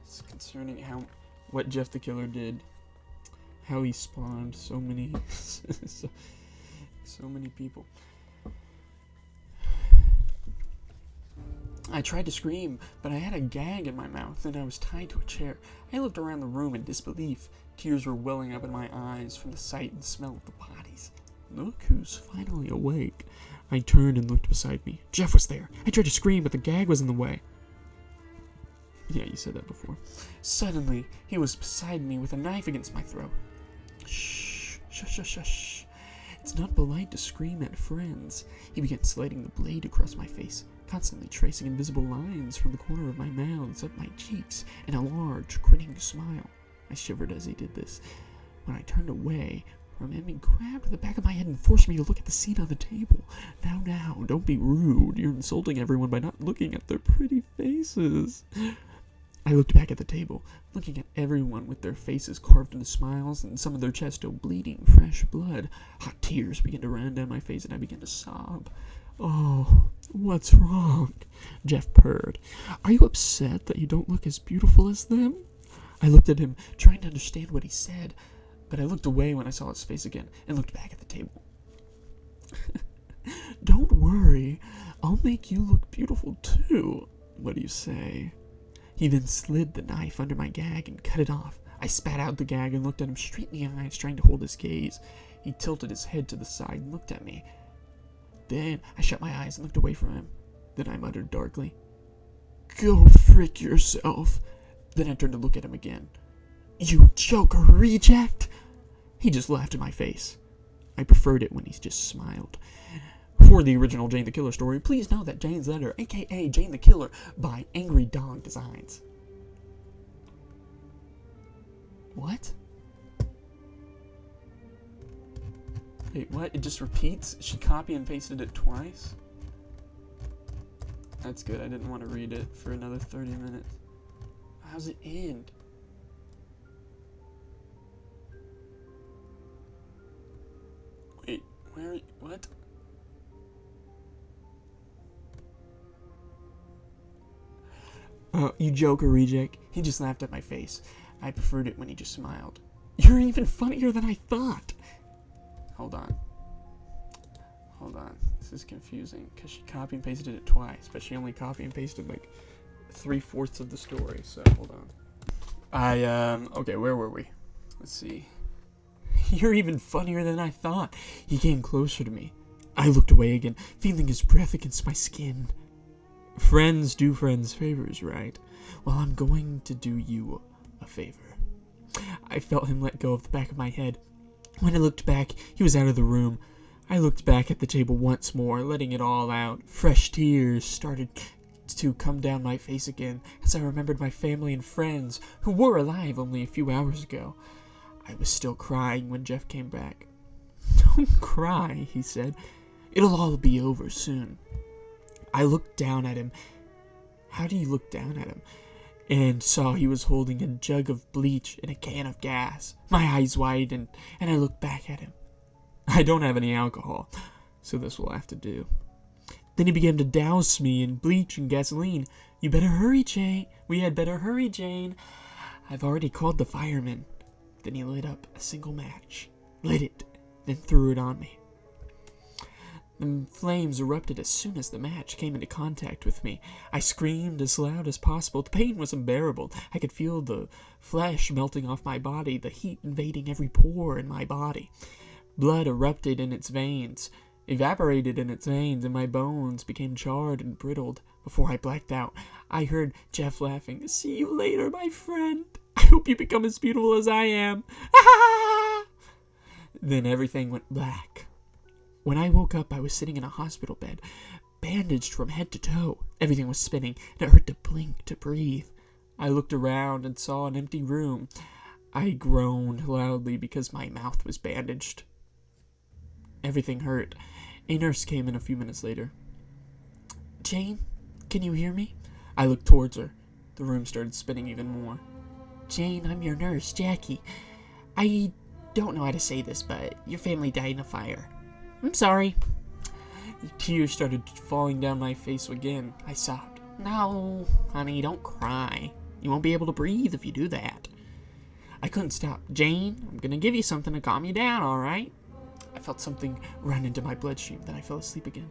It's concerning what Jeff the Killer did. How he spawned so many so many people. I tried to scream, but I had a gag in my mouth and I was tied to a chair. I looked around the room in disbelief. Tears were welling up in my eyes from the sight and smell of the bodies. Look who's finally awake. I turned and looked beside me. Jeff was there. I tried to scream, but the gag was in the way. Yeah, you said that before. Suddenly, he was beside me with a knife against my throat. Shh, shush, shush, shush. It's not polite to scream at friends. He began sliding the blade across my face, constantly tracing invisible lines from the corner of my mouth up my cheeks in a large, grinning smile. I shivered as he did this. When I turned away from him, he grabbed the back of my head and forced me to look at the scene on the table. Now, don't be rude. You're insulting everyone by not looking at their pretty faces. I looked back at the table, looking at everyone with their faces carved into smiles and some of their chests still bleeding fresh blood. Hot tears began to run down my face and I began to sob. Oh, what's wrong? Jeff purred. Are you upset that you don't look as beautiful as them? I looked at him, trying to understand what he said, but I looked away when I saw his face again and looked back at the table. Don't worry, I'll make you look beautiful too. What do you say? He then slid the knife under my gag and cut it off. I spat out the gag and looked at him straight in the eyes, trying to hold his gaze. He tilted his head to the side and looked at me. Then I shut my eyes and looked away from him. Then I muttered darkly, "Go frick yourself." Then I turned to look at him again. You Joker reject! He just laughed in my face. I preferred it when he just smiled. For the original Jane the Killer story, please know that Jane's Letter, aka Jane the Killer, by Angry Dog Designs. What? Wait, what? It just repeats? She copy and pasted it twice? That's good. I didn't want to read it for another 30 minutes. How's it end? Wait, What? You joker reject. He just laughed at my face. I preferred it when he just smiled. You're even funnier than I thought. Hold on. This is confusing because she copy and pasted it twice, but she only copy and pasted like 3/4 of the story. So hold on. Okay, where were we? Let's see. You're even funnier than I thought. He came closer to me. I looked away again, feeling his breath against my skin. Friends do friends favors, right? Well, I'm going to do you a favor. I felt him let go of the back of my head. When I looked back, he was out of the room. I looked back at the table once more, letting it all out. Fresh tears started to come down my face again as I remembered my family and friends who were alive only a few hours ago. I was still crying when Jeff came back. Don't cry, he said. It'll all be over soon. I looked down at him. How do you look down at him? And saw he was holding a jug of bleach and a can of gas. My eyes widened, and I looked back at him. I don't have any alcohol, so this will have to do. Then he began to douse me in bleach and gasoline. You better hurry, Jane. We had better hurry, Jane. I've already called the firemen. Then he lit up a single match, lit it, then threw it on me. The flames erupted as soon as the match came into contact with me. I screamed as loud as possible. The pain was unbearable. I could feel the flesh melting off my body, the heat invading every pore in my body. Blood erupted in its veins, evaporated in its veins, and my bones became charred and brittled. Before I blacked out, I heard Jeff laughing. See you later, my friend. I hope you become as beautiful as I am. Then everything went black. When I woke up, I was sitting in a hospital bed, bandaged from head to toe. Everything was spinning, and it hurt to blink, to breathe. I looked around and saw an empty room. I groaned loudly because my mouth was bandaged. Everything hurt. A nurse came in a few minutes later. Jane, can you hear me? I looked towards her. The room started spinning even more. Jane, I'm your nurse, Jackie. I don't know how to say this, but your family died in a fire. I'm sorry. Tears started falling down my face again. I sobbed. No, honey, don't cry. You won't be able to breathe if you do that. I couldn't stop. Jane, I'm gonna give you something to calm you down, alright? I felt something run into my bloodstream, then I fell asleep again.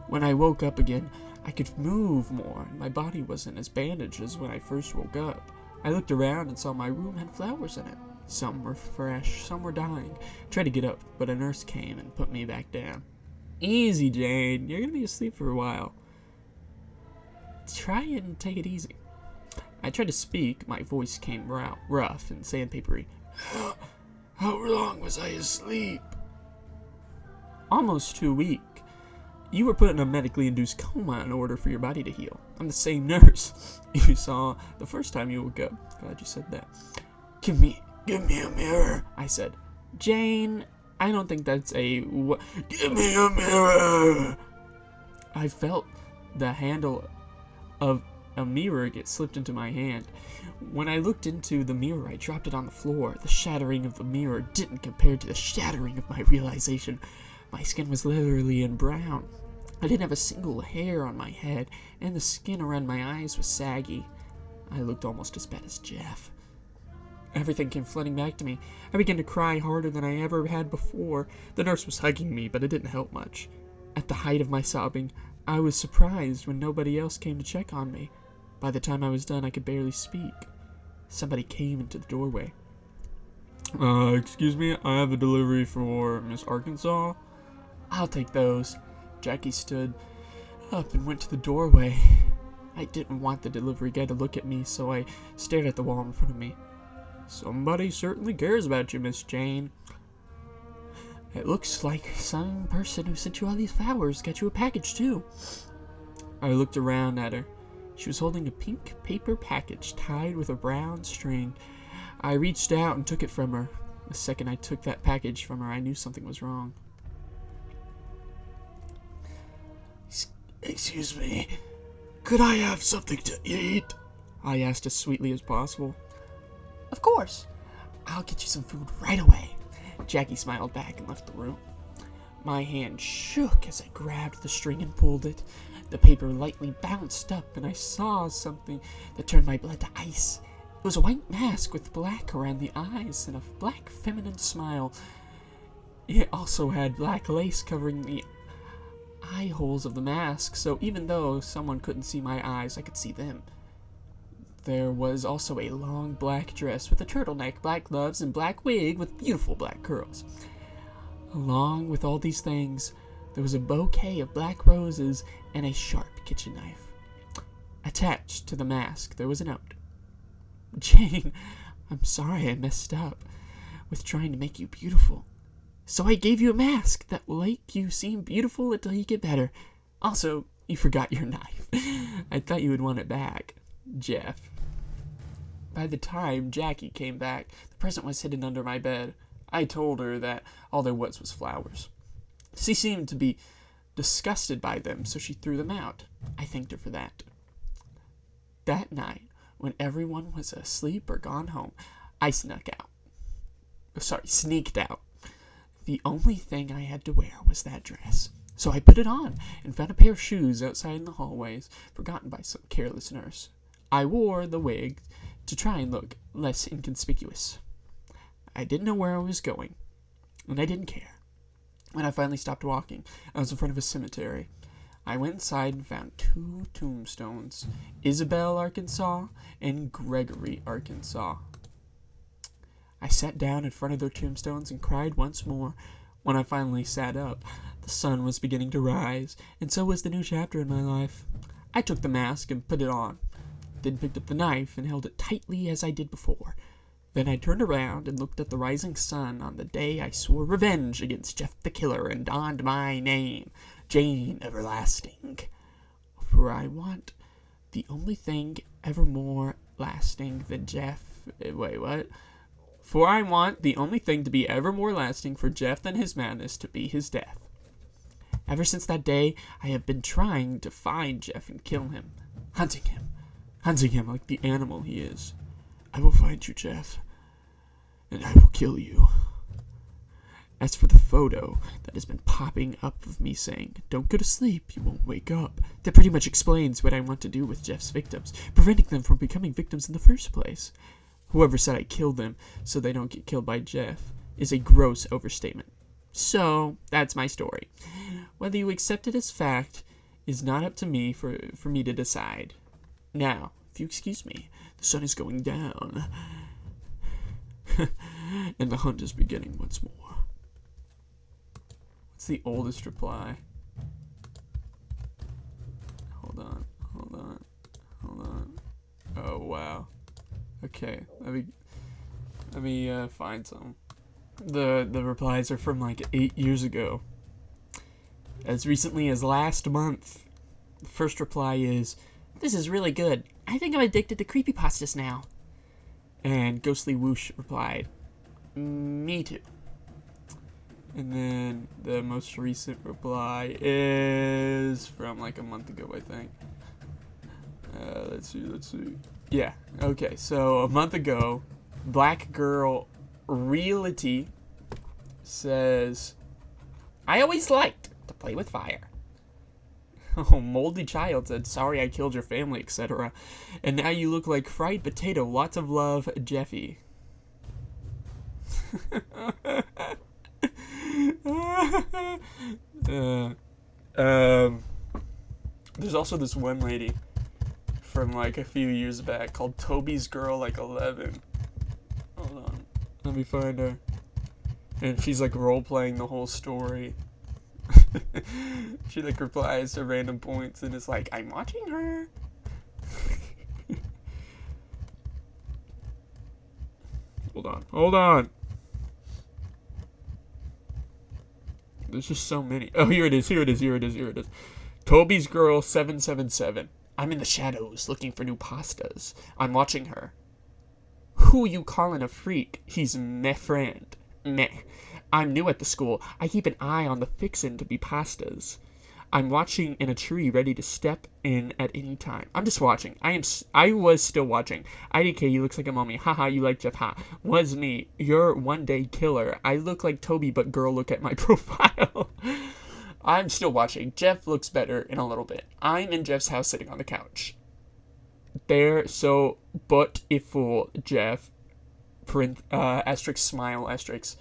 When I woke up again, I could move more. My body wasn't as bandaged as when I first woke up. I looked around and saw my room had flowers in it. Some were fresh, some were dying. I tried to get up, but a nurse came and put me back down. Easy, Jane. You're going to be asleep for a while. Try and take it easy. I tried to speak. My voice came rough and sandpapery. How long was I asleep? Almost 2 weeks. You were put in a medically induced coma in order for your body to heal. I'm the same nurse you saw the first time you woke up. Glad you said that. Give me a mirror, I said. Jane, I don't think that's Give me a mirror! I felt the handle of a mirror get slipped into my hand. When I looked into the mirror, I dropped it on the floor. The shattering of the mirror didn't compare to the shattering of my realization. My skin was literally in brown. I didn't have a single hair on my head, and the skin around my eyes was saggy. I looked almost as bad as Jeff. Everything came flooding back to me. I began to cry harder than I ever had before. The nurse was hugging me, but it didn't help much. At the height of my sobbing, I was surprised when nobody else came to check on me. By the time I was done, I could barely speak. Somebody came into the doorway. Excuse me, I have a delivery for Miss Arkansas. I'll take those. Jackie stood up and went to the doorway. I didn't want the delivery guy to look at me, so I stared at the wall in front of me. Somebody certainly cares about you, Miss Jane. It looks like some person who sent you all these flowers got you a package, too. I looked around at her. She was holding a pink paper package tied with a brown string. I reached out and took it from her. The second I took that package from her, I knew something was wrong. Excuse me, could I have something to eat? I asked as sweetly as possible. Of course. I'll get you some food right away. Jackie smiled back and left the room. My hand shook as I grabbed the string and pulled it. The paper lightly bounced up, and I saw something that turned my blood to ice. It was a white mask with black around the eyes and a black feminine smile. It also had black lace covering the eye holes of the mask, so even though someone couldn't see my eyes, I could see them. There was also a long black dress with a turtleneck, black gloves, and black wig with beautiful black curls. Along with all these things, there was a bouquet of black roses and a sharp kitchen knife. Attached to the mask, there was a note. Jane, I'm sorry I messed up with trying to make you beautiful. So I gave you a mask that will make you seem beautiful until you get better. Also, you forgot your knife. I thought you would want it back. Jeff. By the time Jackie came back, the present was hidden under my bed. I told her that all there was flowers. She seemed to be disgusted by them, so she threw them out. I thanked her for that. That night, when everyone was asleep or gone home, I sneaked out. The only thing I had to wear was that dress. So I put it on and found a pair of shoes outside in the hallways, forgotten by some careless nurse. I wore the wig to try and look less inconspicuous. I didn't know where I was going, and I didn't care. When I finally stopped walking, I was in front of a cemetery. I went inside and found 2 tombstones, Isabel, Arkansas, and Gregory, Arkansas. I sat down in front of their tombstones and cried once more. When I finally sat up, the sun was beginning to rise, and so was the new chapter in my life. I took the mask and put it on, then picked up the knife and held it tightly as I did before. Then I turned around and looked at the rising sun on the day I swore revenge against Jeff the Killer and donned my name, Jane Everlasting. For I want the only thing ever more lasting than Jeff... Wait, what? For I want the only thing to be ever more lasting for Jeff than his madness to be his death. Ever since that day, I have been trying to find Jeff and kill him. Hunting him like the animal he is. I will find you, Jeff, and I will kill you. As for the photo that has been popping up of me saying, don't go to sleep, you won't wake up, that pretty much explains what I want to do with Jeff's victims, preventing them from becoming victims in the first place. Whoever said I killed them so they don't get killed by Jeff is a gross overstatement. So, that's my story. Whether you accept it as fact is not up to me for me to decide. Now, if you excuse me, the sun is going down, and the hunt is beginning once more. What's the oldest reply? Hold on. Oh, wow. Okay, let me find some. The replies are from like 8 years ago. As recently as last month. The first reply is, this is really good. I think I'm addicted to creepypastas now. And Ghostly Whoosh replied, me too. And then the most recent reply is from like a month ago, I think. Let's see. Yeah, okay, so a month ago, Black Girl Reality says, I always liked to play with fire. Oh, Moldy Child said, sorry I killed your family, etc. And now you look like fried potato. Lots of love, Jeffy. There's also this one lady from like a few years back called Toby's Girl like 11. Hold on, let me find her. And she's like role-playing the whole story. She like replies to random points and is like, I'm watching her. Hold on. There's just so many. Oh, here it is. Toby's Girl 777. I'm in the shadows looking for new pastas. I'm watching her. Who you calling a freak? He's my friend. Meh. I'm new at the school. I keep an eye on the fixin' to be pastas. I'm watching in a tree, ready to step in at any time. I'm just watching. I was still watching. IDK, you looks like a mummy. Haha, you like Jeff. Ha. Was me. You're one day killer. I look like Toby, but girl, look at my profile. I'm still watching. Jeff looks better in a little bit. I'm in Jeff's house sitting on the couch. They're so beautiful, Jeff. Print, asterisk, smile, asterisk.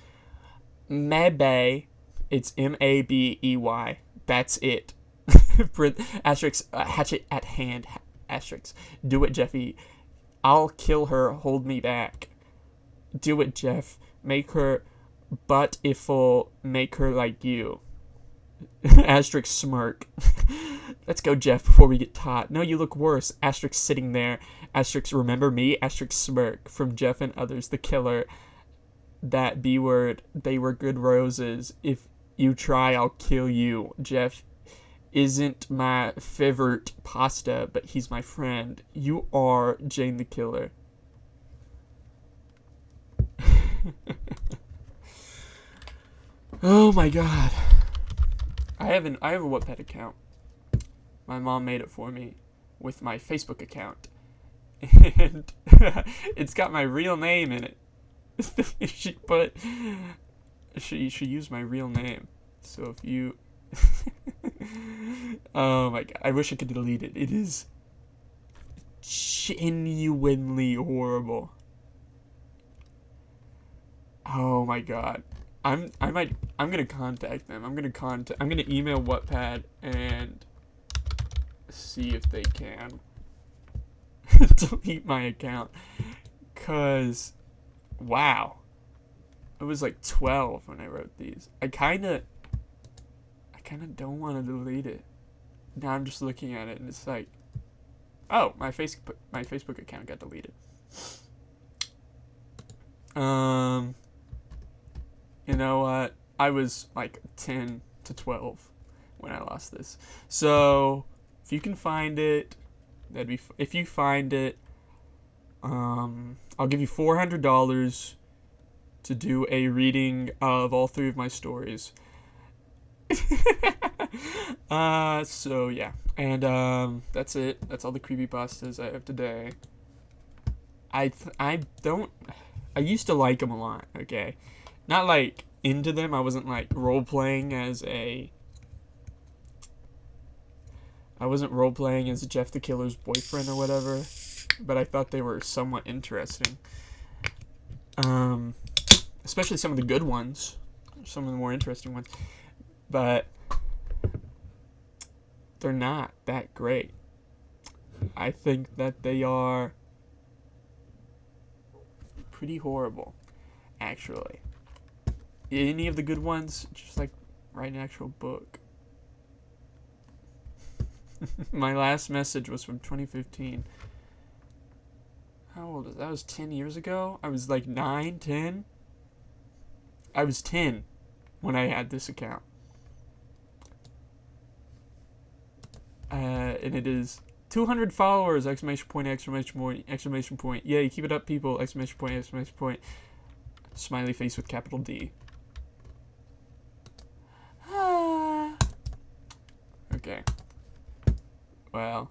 Maybe. It's Mabey. That's it. Print, asterisk, hatchet at hand, asterisk. Do it, Jeffy. I'll kill her, hold me back. Do it, Jeff. Make her beautiful, make her like you. Asterisk smirk. Let's go, Jeff, before we get taught. No, you look worse. Asterisk sitting there. Asterisk remember me. Asterisk smirk. From Jeff and others, the killer. That B word. They were good roses. If you try, I'll kill you. Jeff isn't my favorite pasta, but he's my friend. You are Jane the killer. Oh my god. I have a Wattpad account. My mom made it for me with my Facebook account. And it's got my real name in it. She used my real name. So if you oh my god, I wish I could delete it. It is genuinely horrible. Oh my god. I'm gonna contact them. I'm gonna email Wattpad and see if they can delete my account. 'Cause wow. I was like 12 when I wrote these. I kinda don't want to delete it. Now I'm just looking at it and it's like, oh, my Facebook account got deleted. You know what? I was like 10 to 12 when I lost this. So if you can find it, if you find it, I'll give you $400 to do a reading of all 3 of my stories. So yeah, and that's it. That's all the creepypastas I have today. I used to like them a lot. Okay, not like into them. I wasn't like role playing as Jeff the Killer's boyfriend or whatever, but I thought they were somewhat interesting. Especially some of the good ones, some of the more interesting ones, but they're not that great. I think that they are pretty horrible, actually. Any of the good ones, just like write an actual book. My last message was from 2015. How old is that? That was 10 years ago? I was like 9, 10? I was 10 when I had this account. And it is 200 followers, exclamation point, exclamation point, exclamation point. Yay, keep it up, people, exclamation point, exclamation point. Smiley face with capital D. Okay. Well,